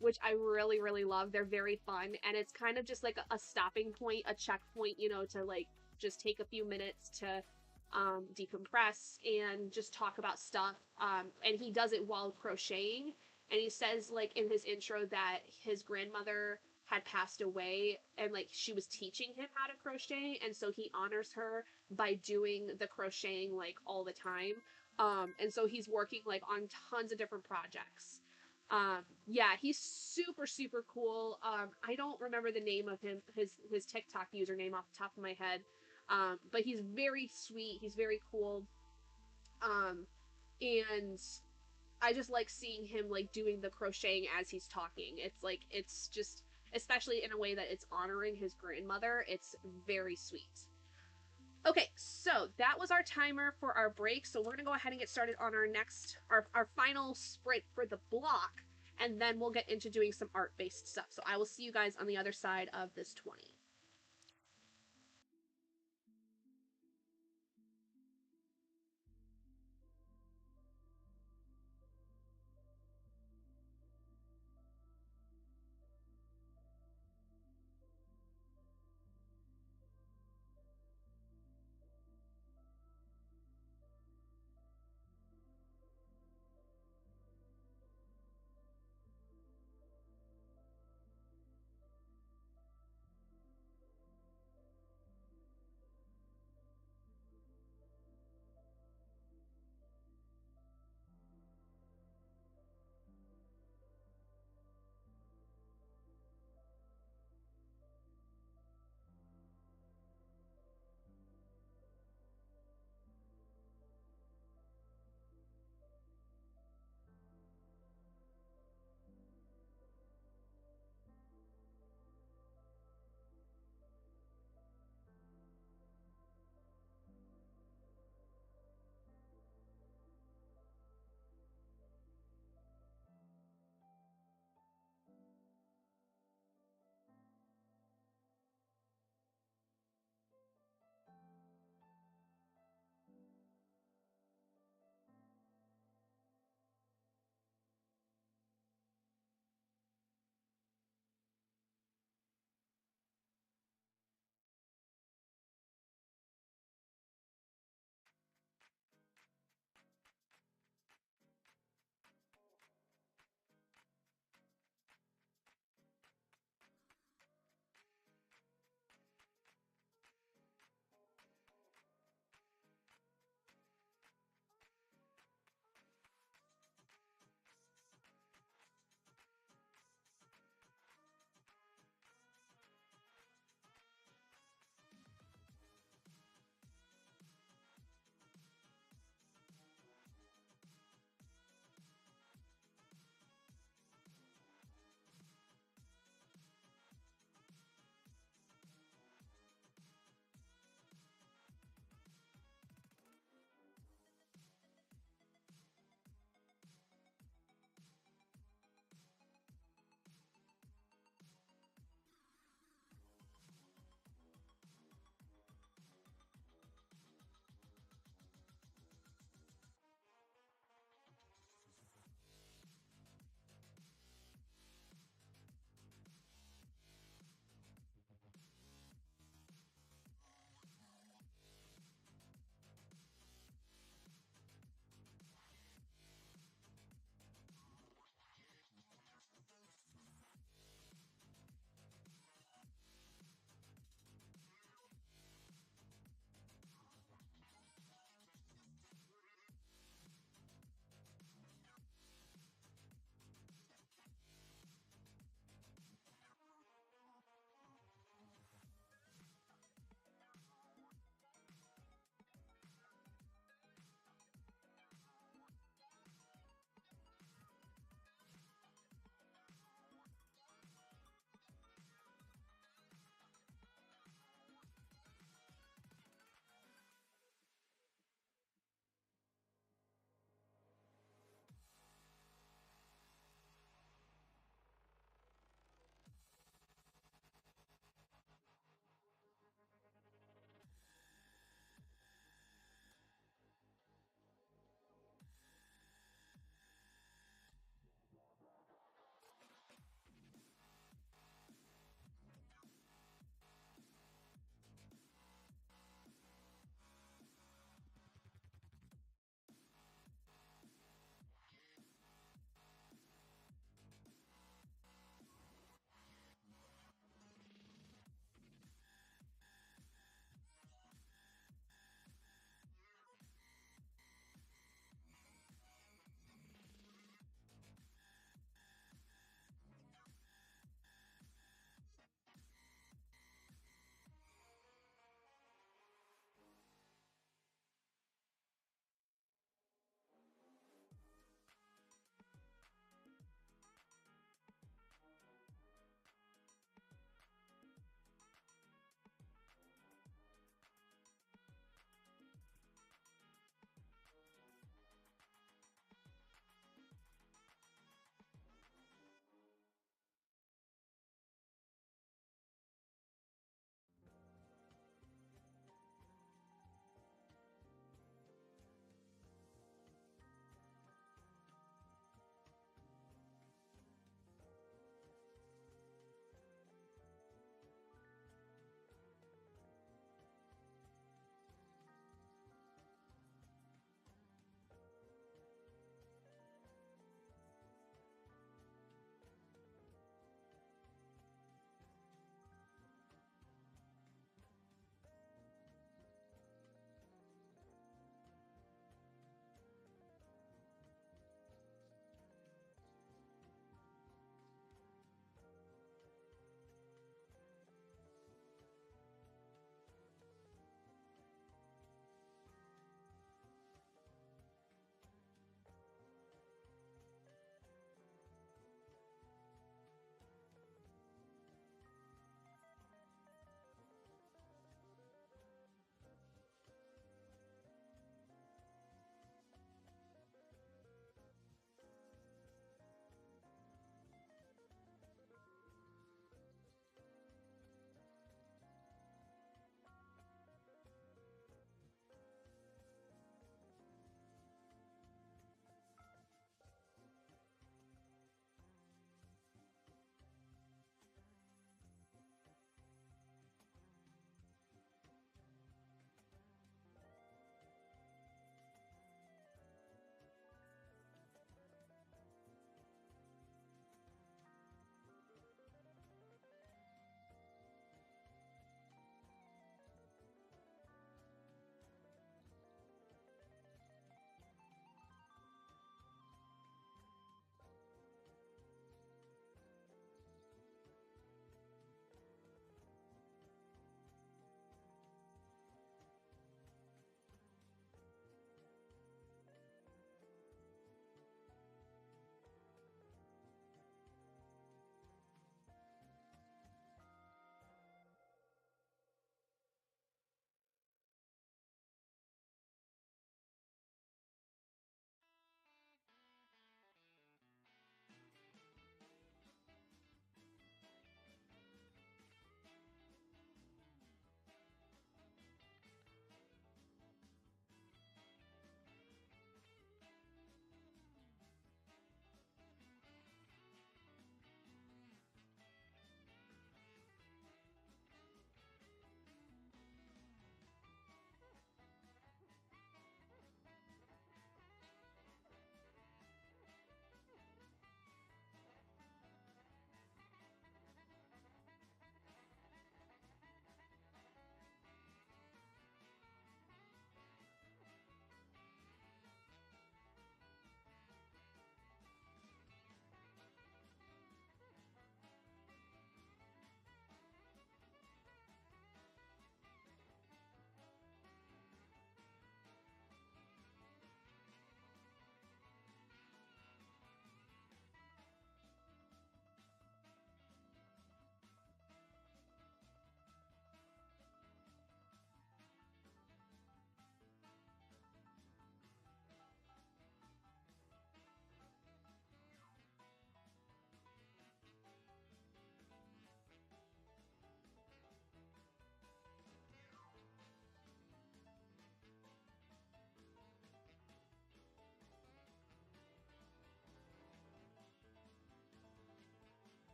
which I really, really love. They're very fun, and it's kind of just like a stopping point, a checkpoint, you know, to like just take a few minutes to decompress and just talk about stuff. And he does it while crocheting, and he says like in his intro that his grandmother had passed away and like she was teaching him how to crochet, and so he honors her by doing the crocheting like all the time. And so he's working like on tons of different projects. Yeah, he's super, super cool. I don't remember the name of him, his TikTok username off the top of my head. But he's very sweet. He's very cool. Um, And I just like seeing him like doing the crocheting as he's talking. It's like it's just, especially in a way that it's honoring his grandmother, it's very sweet. Okay, so that was our timer for our break. So we're gonna go ahead and get started on our next, our final sprint for the block, and then we'll get into doing some art-based stuff. So I will see you guys on the other side of this 20.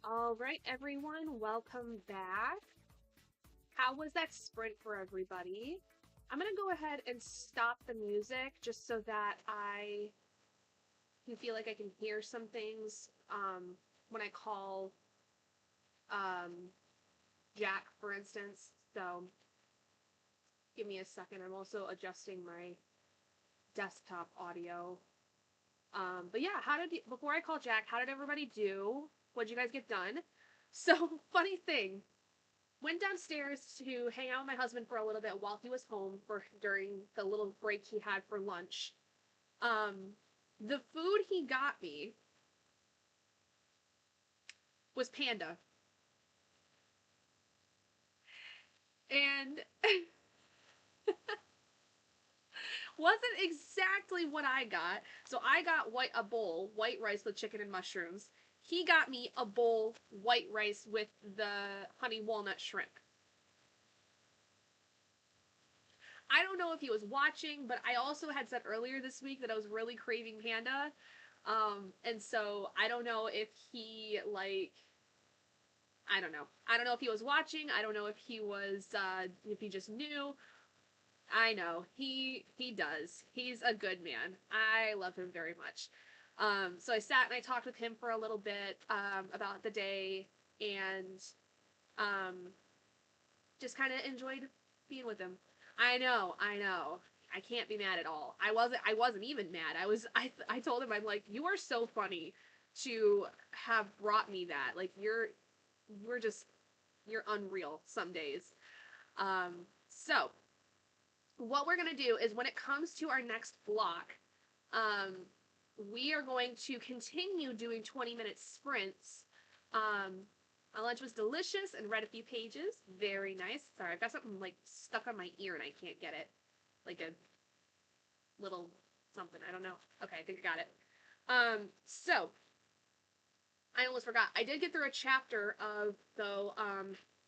All right, everyone, welcome back. How was that sprint for everybody? I'm gonna go ahead and stop the music just so that I can feel like I can hear some things when I call um, Jack, for instance. So give me a second. I'm also adjusting my desktop audio. But yeah, before I call Jack, how did everybody do? What'd you guys get done? So funny thing, went downstairs to hang out with my husband for a little bit while he was home for during the little break he had for lunch. Um, the food he got me was panda, and wasn't exactly what I got. So I got a bowl white rice with chicken and mushrooms. He got me a bowl white rice with the honey walnut shrimp. I don't know if he was watching, but I also had said earlier this week that I was really craving panda. And so I don't know if he I don't know. I don't know if he was watching. I don't know if he was if he just knew. I know. He does. He's a good man. I love him very much. So I sat and I talked with him for a little bit about the day and um just kind of enjoyed being with him. I know, I know. I can't be mad at all. I wasn't even mad. I told him I'm like, "You are so funny to have brought me that. Like we're just you're unreal some days." So what we're going to do is when it comes to our next block, um we are going to continue doing 20-minute sprints. My lunch was delicious and read a few pages. Very nice. Sorry, I've got something like stuck on my ear and I can't get it. Like a little something. I don't know. Okay, I think I got it. So I almost forgot. I did get through a chapter of though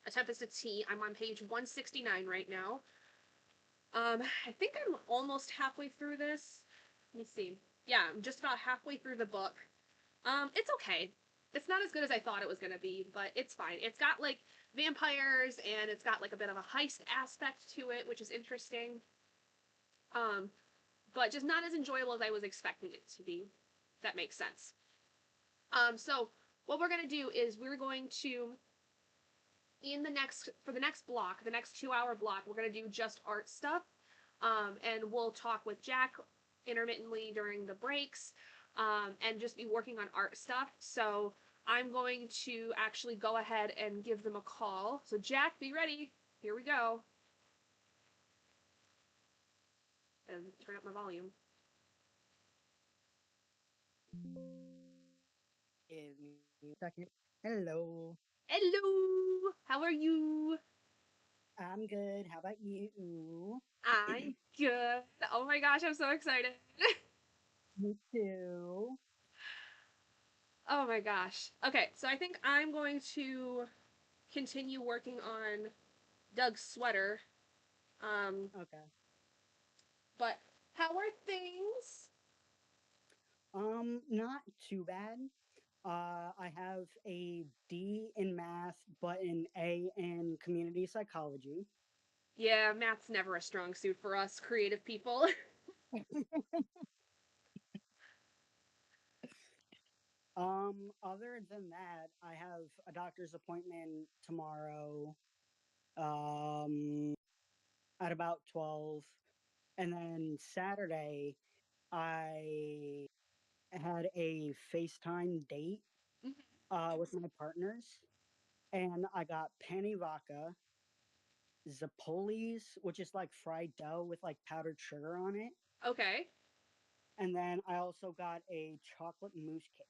A Tempest at Tea. I'm on page 169 right now. I think I'm almost halfway through this. Let me see. Yeah, I'm just about halfway through the book. It's okay. It's not as good as I thought it was gonna be, but it's fine. It's got like vampires and it's got like a bit of a heist aspect to it, which is interesting. Um, but just not as enjoyable as I was expecting it to be. If that makes sense. So what we're gonna do is we're going to for the next block, the next 2 hour block, we're gonna do just art stuff. And we'll talk with Jack intermittently during the breaks, and just be working on art stuff. So I'm going to actually go ahead and give them a call. So Jack, be ready. Here we go. And turn up my volume. Give me a second. Hello. Hello. How are you? I'm good. How about you? I'm good. Oh my gosh, I'm so excited. Me too. Oh my gosh. Okay, so I think I'm going to continue working on Doug's sweater. Um, Okay. but how are things? Not too bad. I have a D in math, but an A in community psychology. Yeah, math's never a strong suit for us creative people. Other than that, I have a doctor's appointment tomorrow, um, at about 12. And then Saturday, I had a FaceTime date with my partners, and I got pani vodka, Zapolis, which is like fried dough with like powdered sugar on it, Okay. and then I also got a chocolate mousse cake.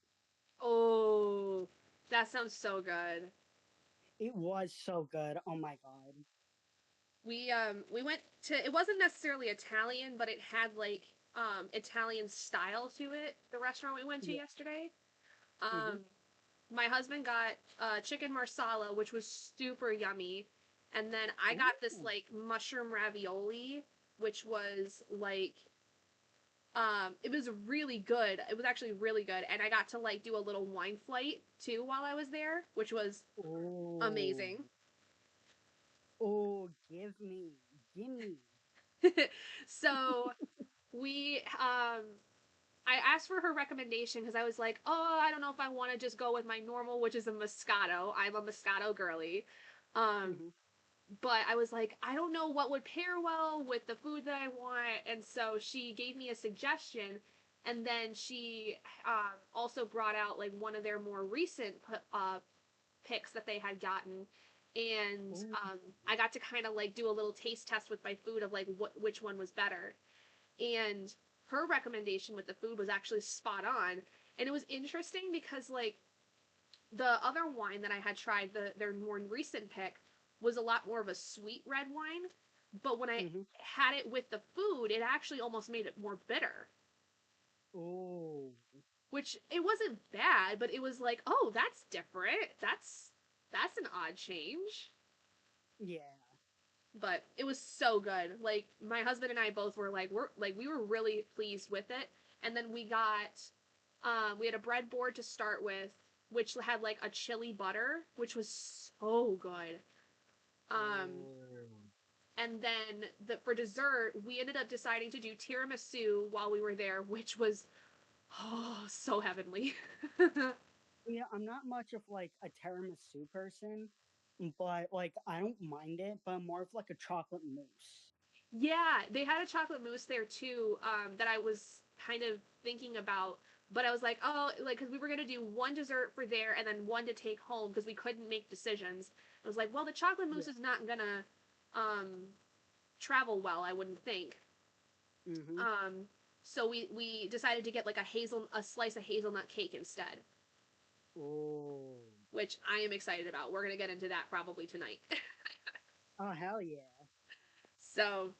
Oh, that sounds so good. It was so good. Oh my god. We went to it wasn't necessarily Italian, but it had like Italian style to it, the restaurant we went to Yeah. yesterday. Hmm. Um my husband got chicken marsala, which was super yummy. And then I got this Ooh. like mushroom ravioli, which was like It was really good. It was actually really good, and I got to like do a little wine flight too while I was there, which was Oh, amazing. oh, gimme. So we I asked for her recommendation because I was like, oh, I don't know if I want to just go with my normal, which is a Moscato. I'm a Moscato girly. Um, Hmm. but I was like, I don't know what would pair well with the food that I want. And so she gave me a suggestion. And then she also brought out like one of their more recent picks that they had gotten. And Oh, I got to kind of like do a little taste test with my food of like which one was better. And her recommendation with the food was actually spot on. And it was interesting because like the other wine that I had tried, their more recent pick, was a lot more of a sweet red wine. But when I hmm. had it with the food, it actually almost made it more bitter. Oh, Which it wasn't bad, but it was like, oh, that's different. That's an odd change. yeah. But it was so good. Like my husband and I both were like we were really pleased with it. And then we had a breadboard to start with, which had like a chili butter, which was so good. Um, Oh. and then for dessert, we ended up deciding to do tiramisu while we were there, which was so heavenly. Yeah, I'm not much of like a tiramisu person, but like I don't mind it, but I'm more of like a chocolate mousse. Yeah, they had a chocolate mousse there too, that I was kind of thinking about, but I was like, oh, like, because we were gonna do one dessert for there and then one to take home because we couldn't make decisions. I was like, well, the chocolate Yeah. mousse is not gonna um travel well, I wouldn't think. Mm-hmm. Um, so we decided to get like a slice of hazelnut cake instead, Oh. which I am excited about. We're gonna get into that probably tonight. Oh hell yeah. So,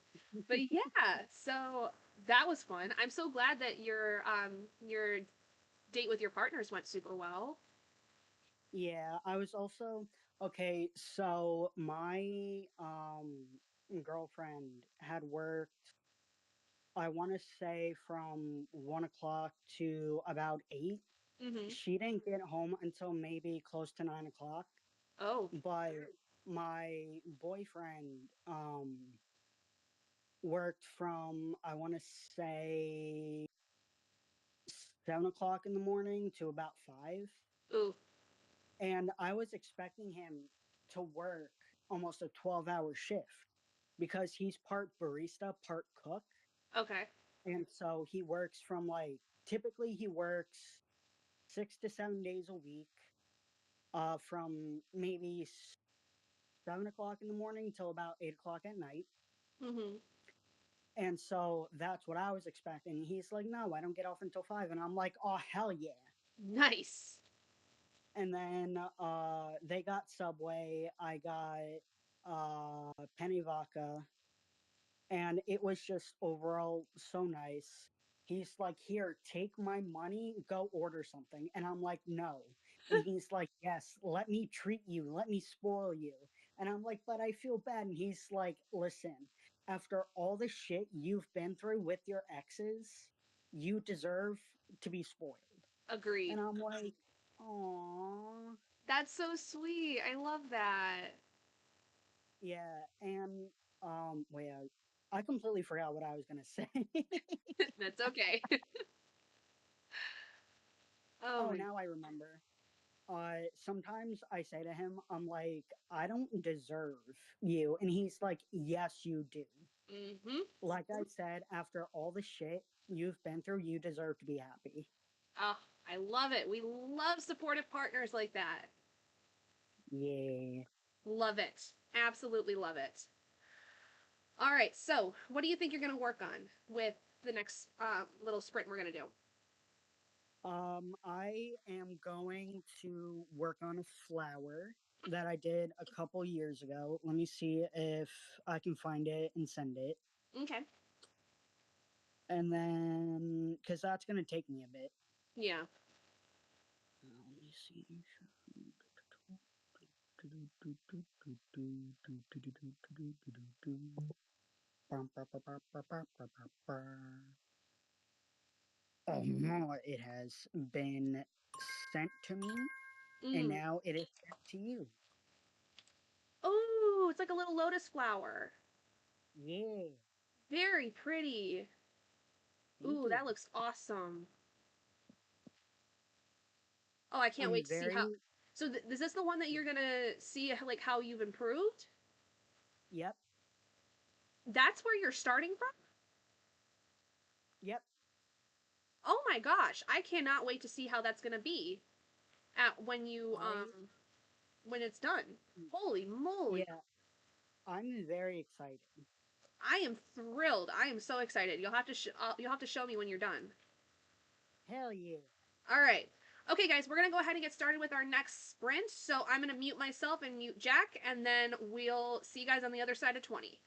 but yeah, so that was fun. I'm so glad that your date with your partners went super well. Yeah, I was also okay, so my girlfriend had worked, I want to say, from 1 o'clock to about 8. Mm-hmm. She didn't get home until maybe close to 9 o'clock. Oh, But my boyfriend worked from, I want to say, 7 o'clock in the morning to about 5. ooh, And I was expecting him to work almost a 12-hour shift because he's part barista, part cook. okay. And so he works from like, typically he works 6 to 7 days a week, from maybe 7 o'clock in the morning till about 8 o'clock at night. Mm-hmm. And so that's what I was expecting. He's like, no, I don't get off until 5. And I'm like, oh, hell yeah. Nice. And then they got Subway. I got Penny Vodka. And it was just overall so nice. He's like, here, take my money, go order something. And I'm like, no. And he's like, yes, let me treat you, let me spoil you. And I'm like, but I feel bad. And he's like, listen, after all the shit you've been through with your exes, you deserve to be spoiled. Agreed. And I'm like, "Aw, That's so sweet. I love that. yeah." And wait, I completely forgot what I was gonna say. That's okay. Oh Oh, my. now I remember. Sometimes I say to him, I'm like, I don't deserve you. And he's like, yes, you do. Mm-hmm. Like I said, after all the shit you've been through, you deserve to be happy. Oh, I love it. We love supportive partners like that. Yeah. Love it. Absolutely love it. All right, so what do you think you're going to work on with the next little sprint we're going to do? I am going to work on a flower that I did a couple years ago. Let me see if I can find it and send it. Okay. And then, because that's going to take me a bit. Yeah. Let me see. It has been sent to me, and Mm. now it is sent to you. Oh, it's like a little lotus flower. Yeah, Very pretty. thank Ooh, you. that looks awesome. Oh, I can't I'm wait to see how. very, So, is this the one that you're gonna see like how you've improved? yep, That's where you're starting from? yep. Oh my gosh, I cannot wait to see how that's gonna be at I, when it's done. Holy moly. yeah, I'm very excited. I am thrilled. I am so excited. You'll have to show me when you're done. Hell yeah. All right. Okay, guys, we're going to go ahead and get started with our next sprint. So I'm going to mute myself and mute Jack, and then we'll see you guys on the other side of 20.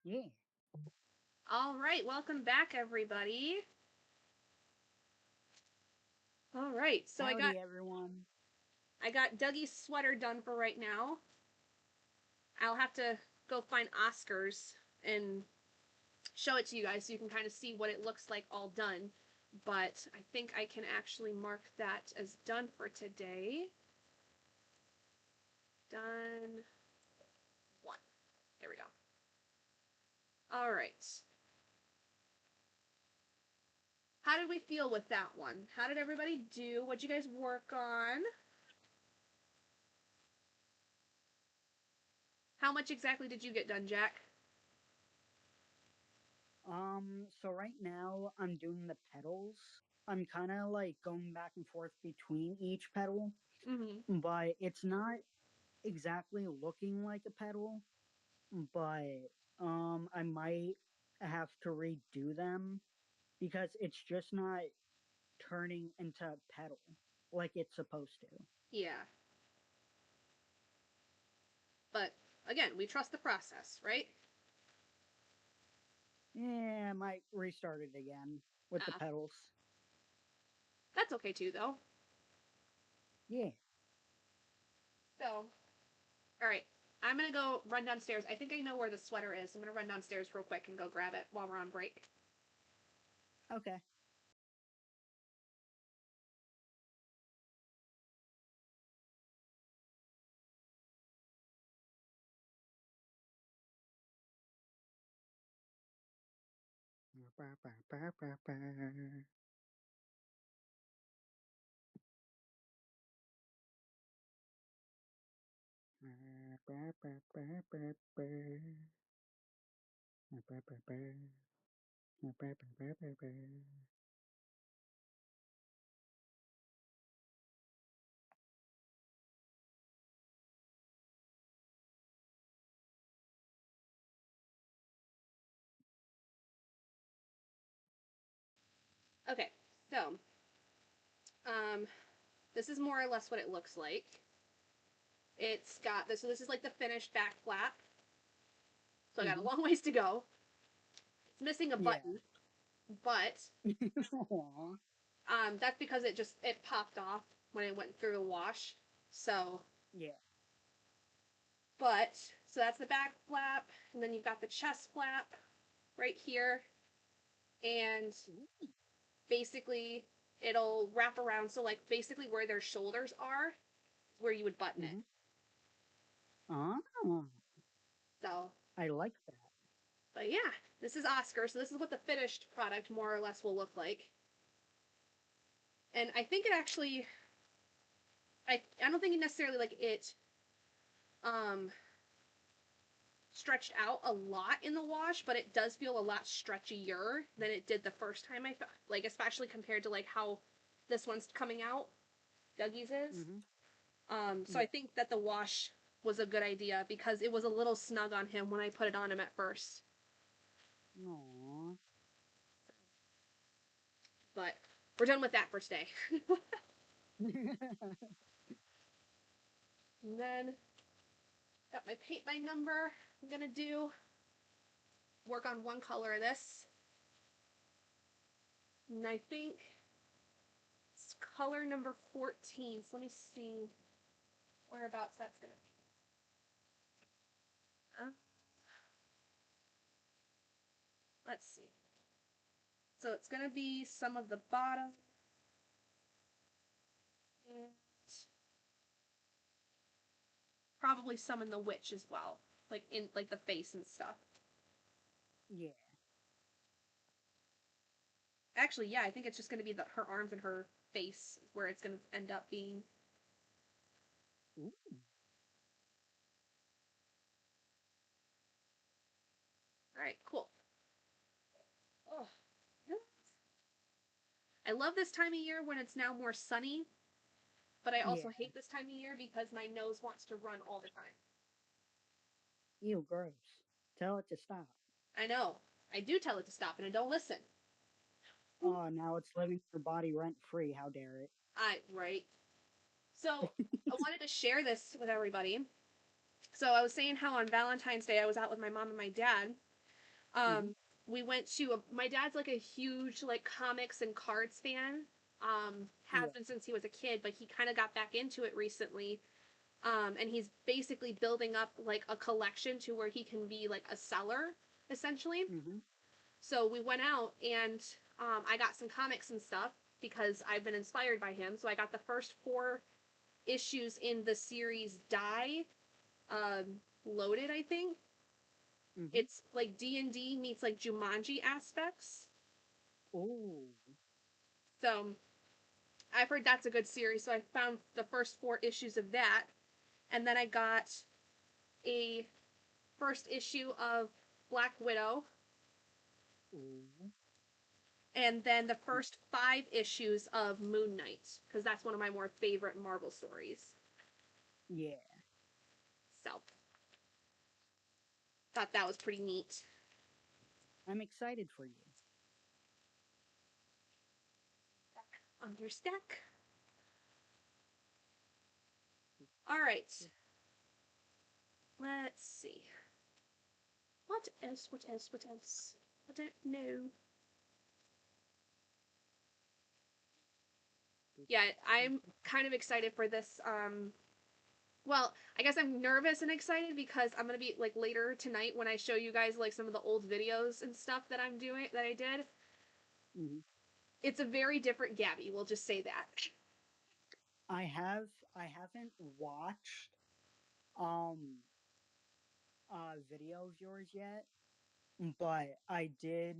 Yeah. All right, welcome back, everybody. All right, so Howdy, everyone. I got Dougie's sweater done for right now. I'll have to go find Oscar's and show it to you guys so you can kind of see what it looks like all done. But I think I can actually mark that as done for today. Done. One. There we go. All right. How did we feel with that one? How did everybody do? What'd you guys work on? How much exactly did you get done, Jack? So right now I'm doing the pedals. I'm kind of like going back and forth between each pedal, Mm-hmm. but it's not exactly looking like a pedal. But I might have to redo them because it's just not turning into a pedal like it's supposed to. Yeah. But again, we trust the process, right? Yeah, I might restart it again with the Ah, pedals. that's okay too, though. Yeah. So, all right. I'm gonna go run downstairs. I think I know where the sweater is. I'm gonna run downstairs real quick and go grab it while we're on break. Okay. Okay, so um, this is more or less what it looks like. It's got this. So this is like the finished back flap. So I got a Mhm. long ways to go. It's missing a Yeah. button, but Aw. that's because it popped off when it went through the wash. So, Yeah. but so that's the back flap, and then you've got the chest flap right here, and basically it'll wrap around. So like basically where their shoulders are, where you would button it. Mhm. Oh, So, I like that. but yeah, this is Oscar. So this is what the finished product more or less will look like. And I think it actually, I don't think it necessarily like it um stretched out a lot in the wash, but it does feel a lot stretchier than it did the first time like especially compared to like how this one's coming out, Dougie's is. Mhm. So I Yeah. think that the wash was a good idea because it was a little snug on him when I put it on him at first. Aw. But we're done with that first day. And then got my paint by number. I'm gonna do work on one color of this. And I think it's color number 14. So let me see whereabouts that's gonna be. Let's see. So it's gonna be some of the bottom and probably some in the witch as well, like in like the face and stuff. Yeah. Actually, yeah, I think it's just gonna be her arms and her face where it's gonna end up being. Ooh. All right, cool. Oh, I love this time of year when it's now more sunny, but I Yeah. also hate this time of year because my nose wants to run all the time. Ew, gross. Tell it to stop. I know. I do tell it to stop and it don't listen. Oh, now it's living your body rent free. How dare it? Right. So I wanted to share this with everybody. So I was saying how on Valentine's Day I was out with my mom and my dad, Mm-hmm. We went to my dad's like a huge like comics and cards fan. Has Yeah. been since he was a kid, but he kind of got back into it recently. And he's basically building up like a collection to where he can be like a seller essentially. Mm-hmm. So we went out and I got some comics and stuff because I've been inspired by him. So I got the first four issues in the series Die, Loaded, I think. Mm-hmm. It's like D&D meets like Jumanji aspects. Oh. So I've heard that's a good series. So I found the first four issues of that, and then I got a first issue of Black Widow, Ooh. and then the first five issues of Moon Knight because that's one of my more favorite Marvel stories. Yeah. So thought that was pretty neat. I'm excited for you. On your stack. All right. Let's see. What else? What else? What else? I don't know. Yeah, I'm kind of excited for this. Well, I guess I'm nervous and excited because I'm gonna be like later tonight when I show you guys like some of the old videos and stuff that I'm doing that I did. Mm-hmm. It's a very different Gabby. We'll just say that. I have. I haven't watched um a video of yours yet, but I did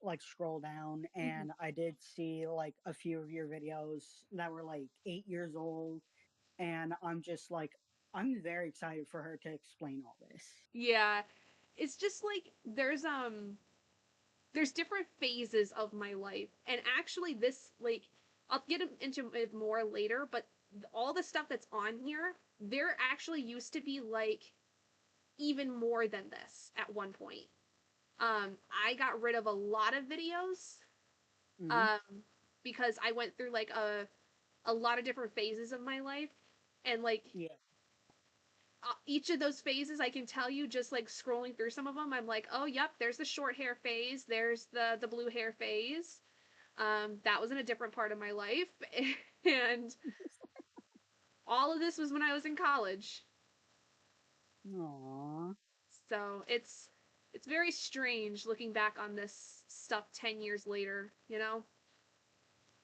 like scroll down and I did see like a few of your videos that were like 8 years old, and I'm just like, I'm very excited for her to explain all this. Yeah, it's just like there's different phases of my life, and actually this like I'll get into it more later, but all the stuff that's on here, there actually used to be like even more than this at one point. I got rid of a lot of videos Mm-hmm. um, because I went through like a lot of different phases of my life, and like Yeah. each of those phases, I can tell you just like scrolling through some of them, I'm like, oh yep, there's the short hair phase, there's the blue hair phase. That was in a different part of my life, and all of this was when I was in college. Aww. So it's very strange looking back on this stuff 10 years later. You know?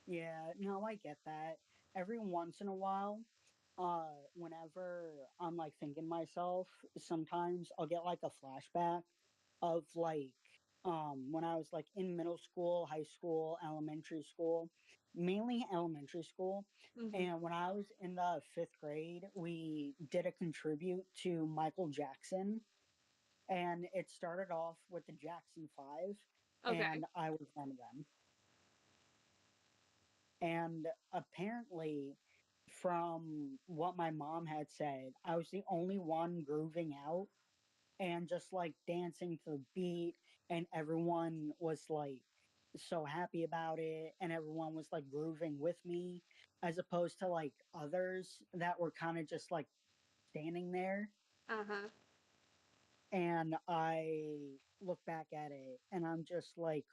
Yeah. No, I get that. Every once in a while, whenever I'm like thinking myself, sometimes I'll get like a flashback of like when I was like in middle school, high school, elementary school, mainly elementary school. Hmm. And when I was in the fifth grade, we did a contribute to Michael Jackson, and it started off with the Jackson Five, Okay. and I was one of them. And apparently, from what my mom had said, I was the only one grooving out and just like dancing to the beat, and everyone was like so happy about it, and everyone was like grooving with me, as opposed to like others that were kind of just like standing there. Uh huh. And I look back at it and I'm just like,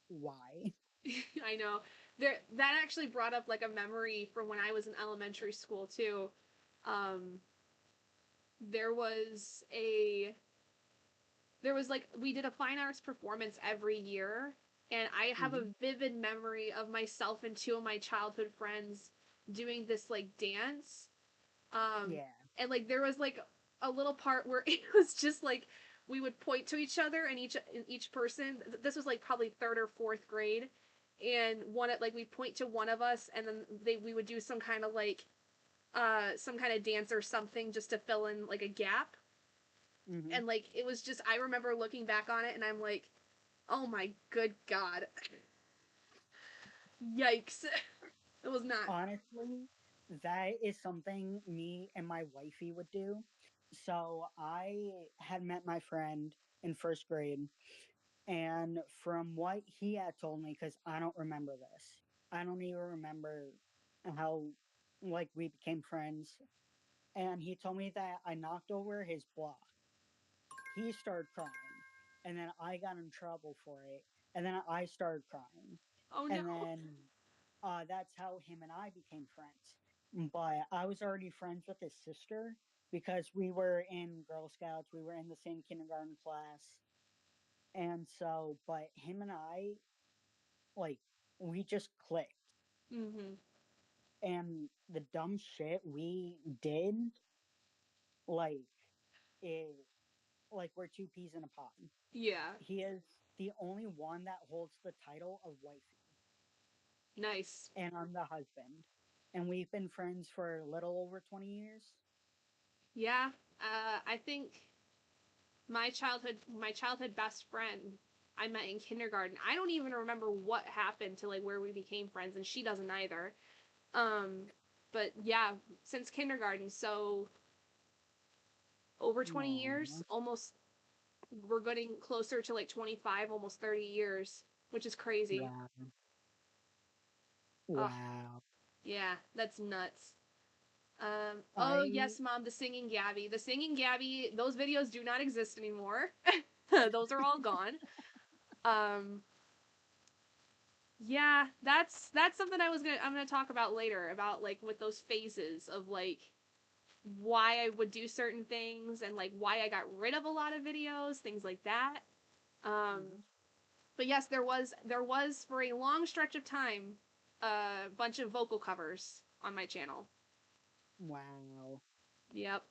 why? I know. There that actually brought up like a memory from when I was in elementary school too. Um, there was a there was like we did a fine arts performance every year, and I have a Hmm. vivid memory of myself and two of my childhood friends doing this like dance. um Yeah. and like there was like a little part where it was just like we would point to each other, and each person, this was like probably third or fourth grade, and one at like we point to one of us, and then we would do some kind of dance or something just to fill in like a gap. Hmm. And like it was just, I remember looking back on it and I'm like, oh my good god. Yikes. It was not. Honestly, that is something me and my wifey would do. So I had met my friend in first grade, and from what he had told me, because I don't remember this, I don't even remember how like we became friends. And he told me that I knocked over his block. He started crying, and then I got in trouble for it, and then I started crying, Oh no. and then that's how him and I became friends. But I was already friends with his sister because we were in Girl Scouts, we were in the same kindergarten class, and so, but him and I, like, we just clicked. Mhm. And the dumb shit we did, like, it, like, we're two peas in a pod. Yeah. He is the only one that holds the title of wifey, Nice. and I'm the husband. And we've been friends for a little over 20 years. Yeah. I think my childhood best friend I met in kindergarten. I don't even remember what happened to like where we became friends, and she doesn't either. Um, but yeah, since kindergarten, so over 20 years, Aw, almost we're getting closer to like 25, almost 30 years, which is crazy. wow. Oh, Wow. yeah, that's nuts. Oh I, yes, mom, the singing Gabby. The singing Gabby, those videos do not exist anymore. Those are all gone. Um, yeah, that's something I'm gonna talk about later about like with those phases of like why I would do certain things and like why I got rid of a lot of videos, things like that. Um, mhm. but yes, there was for a long stretch of time a bunch of vocal covers on my channel. Wow. Yep.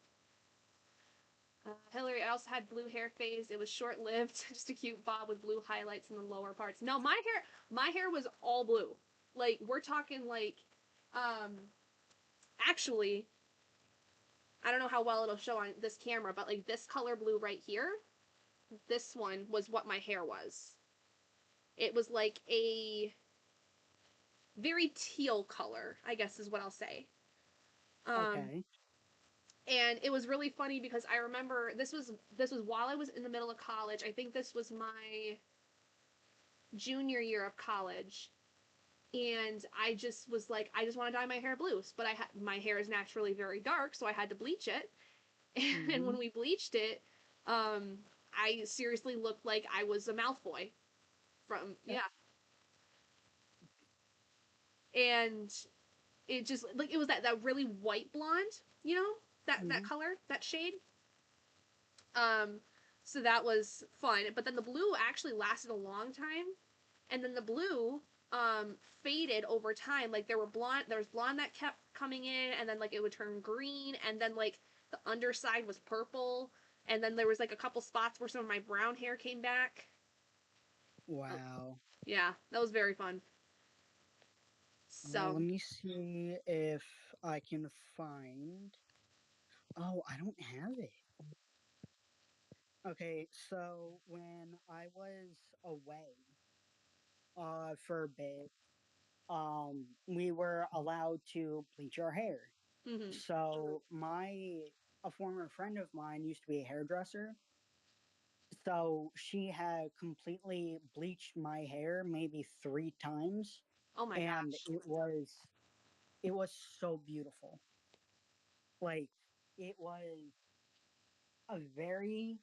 Hillary, I also had blue hair phase. It was short lived, just a cute bob with blue highlights in the lower parts. No, my hair was all blue. Like we're talking like, um, actually, I don't know how well it'll show on this camera, but like this color blue right here, this one was what my hair was. It was like a very teal color, I guess is what I'll say. Um, Okay. and it was really funny because I remember this was while I was in the middle of college. I think this was my junior year of college, and I just was like, I just want to dye my hair blue, but my hair is naturally very dark, so I had to bleach it. And Hmm. when we bleached it, um, I seriously looked like I was a Malfoy from Yep. yeah, and it just like it was that really white blonde, you know, that Hmm. color, that shade. Um, so that was fun. But then the blue actually lasted a long time, and then the blue faded over time. Like there was blonde that kept coming in, and then like it would turn green, and then like the underside was purple, and then there was like a couple spots where some of my brown hair came back. Oh, Wow. yeah, that was very fun. So, Let me see if I can find. Oh, I don't have it. Okay, so when I was away for a bit, we were allowed to bleach our hair. mm-hmm. So a former friend of mine used to be a hairdresser. So she had completely bleached my hair maybe 3 times, Oh my and gosh. it was so beautiful. Like, it was a very,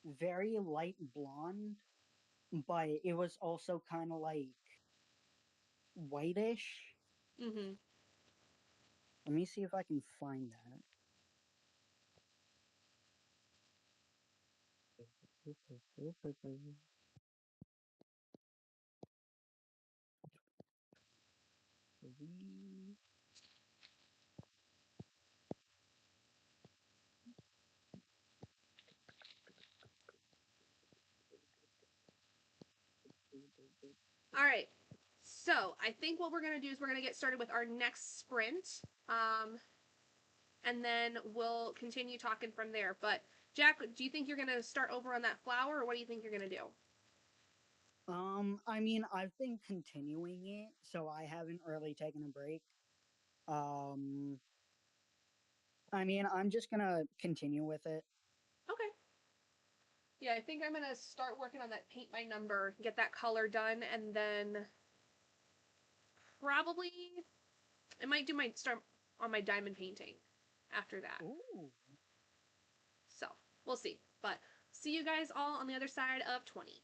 very light blonde, but it was also kind of like whitish. Mm-hmm. Let me see if I can find that. All right. So I think what we're gonna do is we're gonna get started with our next sprint, and then we'll continue talking from there. But Jack, do you think you're gonna start over on that flower, or what do you think you're gonna do? I mean, I've been continuing it, so I haven't really taken a break. Um, I mean, I'm just gonna continue with it. Okay. Yeah, I think I'm gonna start working on that paint by number, get that color done, and then probably I might do my start on my diamond painting after that. Ooh. So we'll see. But See you guys all on the other side of 20.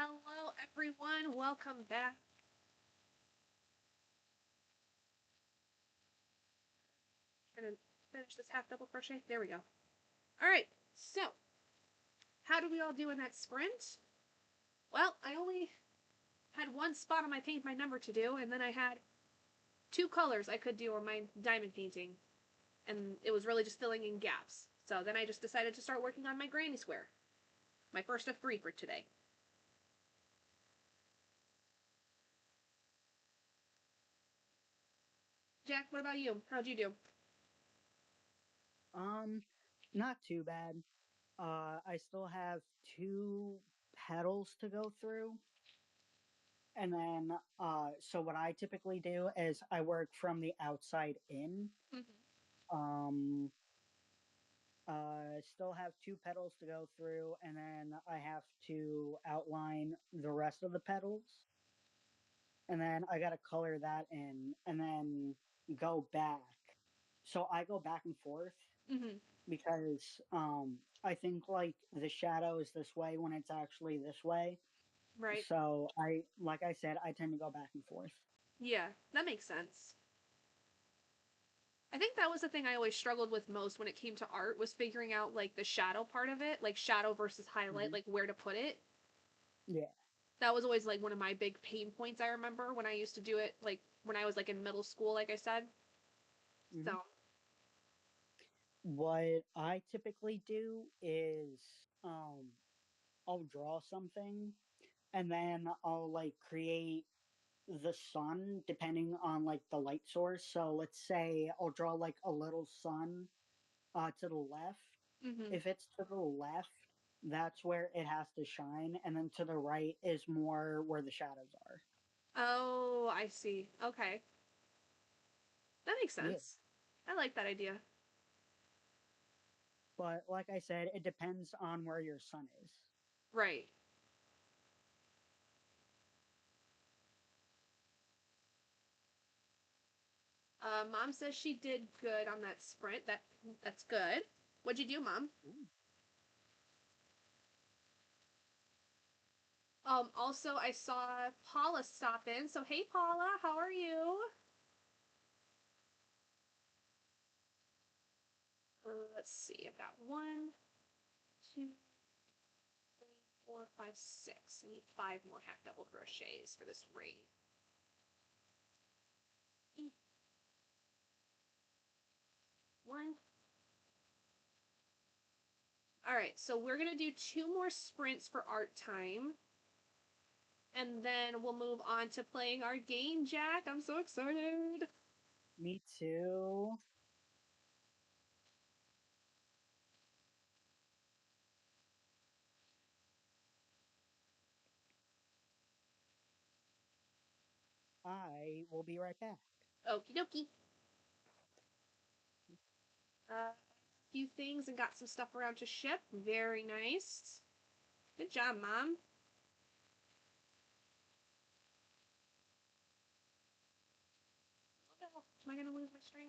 Hello, everyone. Welcome back. Gonna finish this half double crochet. There we go. All right. So, how did we all do in that sprint? Well, I only had one spot on my paint my number to do, and then I had two colors I could do on my diamond painting, and it was really just filling in gaps. So then I just decided to start working on my granny square. My first of 3 for today. Jack, what about you? How'd you do? Um, Not too bad. I still have 2 petals to go through. And then, so what I typically do is I work from the outside in. Mm-hmm. Um, Still have 2 petals to go through, and then I have to outline the rest of the petals. And then I got to color that in and then go back. So I go back and forth Mm-hmm. because I think like the shadow is this way when it's actually this way. Right. So I, like I said, I tend to go back and forth. Yeah, that makes sense. I think that was the thing I always struggled with most when it came to art was figuring out like the shadow part of it, like shadow versus highlight, Hmm. like where to put it. Yeah. That was always like one of my big pain points I remember when I used to do it like when I was like in middle school like I said. Hmm. So, What I typically do is I'll draw something and then I'll like create the sun depending on like the light source. So let's say I'll draw like a little sun to the left. mhm. If it's to the left, that's where it has to shine, and then to the right is more where the shadows are. Oh, I see. Okay. That makes Yeah. sense. I like that idea. But like I said, it depends on where your sun is. Right. Mom says she did good on that sprint. That's good. What'd you do, Mom? Ooh. Also I saw Paula stop in. So hey Paula, how are you? Let's see. I've got 1, 2, 3, 4, 5, 6. I need 5 more half double crochets for this ring. One. All right, so we're gonna do 2 more sprints for art time, and then we'll move on to playing our game. Jack, I'm so excited. Me too. I will be right back. Okie dokie. Few things and got some stuff around to ship. Very nice. Good job, Mom. Am I gonna lose my string?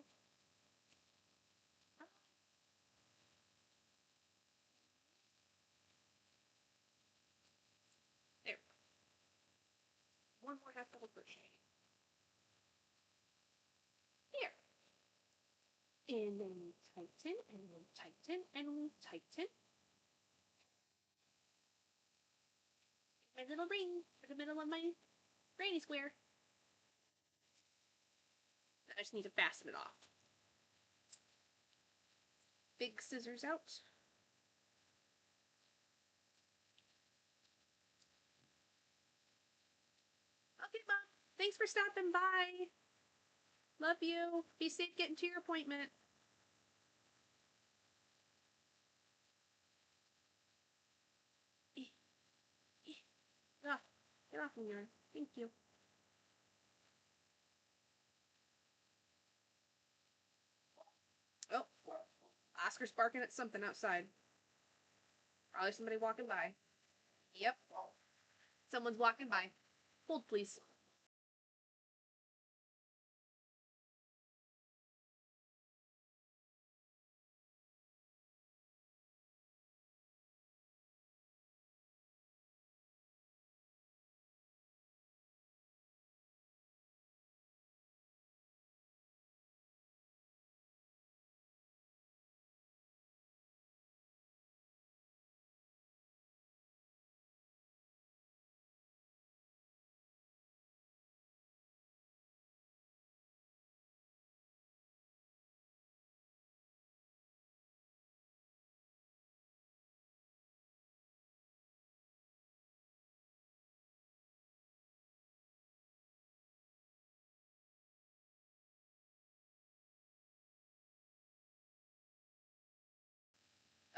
There. 1 more half double crochet. Here. And then we tighten, and we tighten, and we tighten. My little ring for the middle of my granny square. I just need to fasten it off. Big scissors out. Okay, Mom. Thanks for stopping by. Love you. Be safe getting to your appointment. Ah, get off me, yarn. Thank you. Oh, Oscar's barking at something outside. Probably somebody walking by. Yep. Someone's walking by. Hold, please.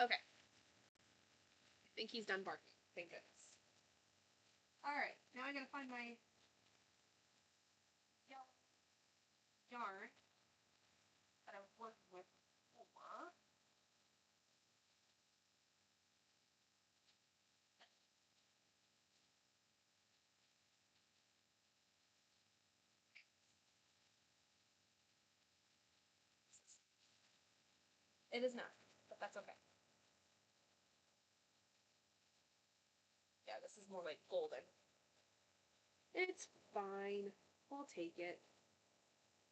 Okay. I think he's done barking. Thank goodness. Alright, now I gotta find my yellow yarn that I was working with before. It is not, but that's okay. Yeah, this is more like golden. It's fine. I'll take it.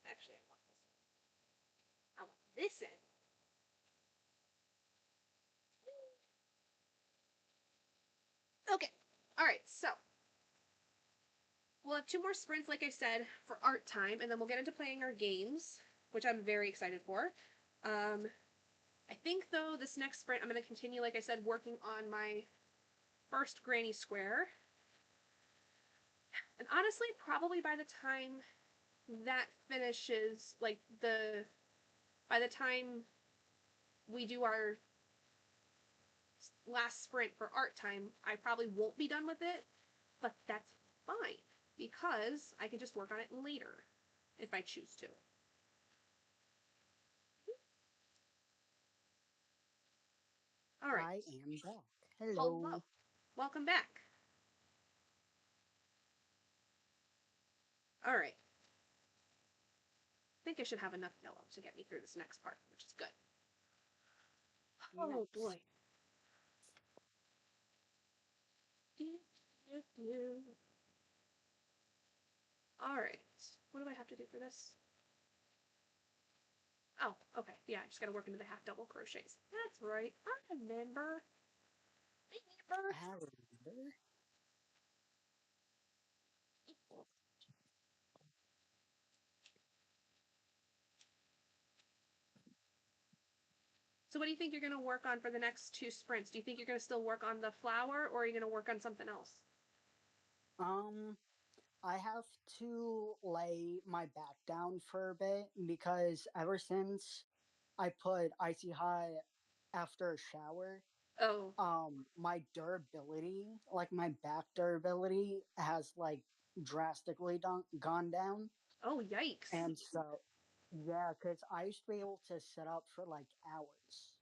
Actually, I want this one. I want this in. Okay. Alright, so we'll have 2 more sprints, like I said, for art time, and then we'll get into playing our games, which I'm very excited for. I think, though, this next sprint, I'm going to continue, like I said, working on my first granny square. And honestly, probably by the time that finishes, like, by the time we do our last sprint for art time, I probably won't be done with it, but that's fine, because I can just work on it later, if I choose to. All right. I am back. Hello. Hello. Welcome back. All right. I think I should have enough yellow to get me through this next part, which is good. Oh Nice. boy. All right. What do I have to do for this? Oh, okay. Yeah, I just gotta work into the half double crochets. That's right. I remember. I remember. So what do you think you're gonna work on for the next 2 sprints? Do you think you're gonna still work on the flower, or are you gonna work on something else? I have to lay my back down for a bit because ever since I put icy hot after a shower, Oh. my durability, like my back durability, has like drastically gone down. Oh, yikes. And so, yeah, because I used to be able to sit up for like hours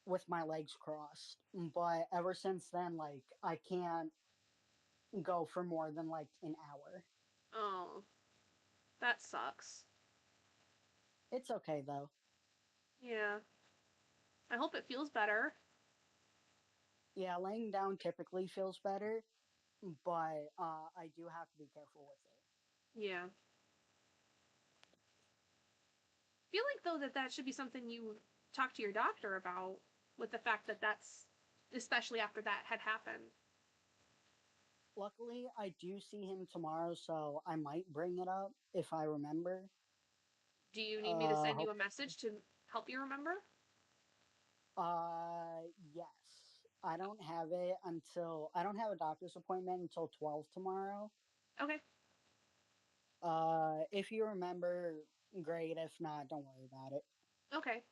with my legs crossed, but ever since then, like I can't go for more than like an hour. Oh, that sucks. It's okay though. Yeah. I hope it feels better. Yeah, laying down typically feels better, but I do have to be careful with it. Yeah. I feel like, though, that that should be something you talk to your doctor about, with the fact that that's, especially after that had happened. Luckily, I do see him tomorrow, so I might bring it up if I remember. Do you need me to send you Hope. a message to help you remember? Yes. I don't have a doctor's appointment until 12 tomorrow. Okay. If you remember, great. If not, don't worry about it. Okay.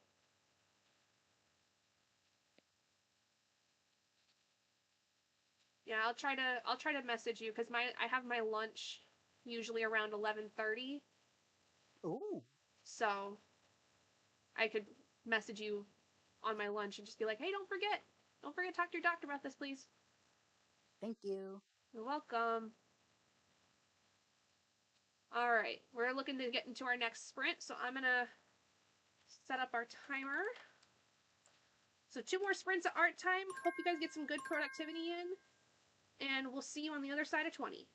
Yeah, I'll try to message you, because I have my lunch usually around 11:30, Ooh, so I could message you on my lunch and just be like, "Hey, don't forget to talk to your doctor about this, please." thank you. You're welcome. All right, we're looking to get into our next sprint, so I'm gonna set up our timer. So 2 more sprints at art time. Hope you guys get some good productivity in, and we'll see you on the other side of 20.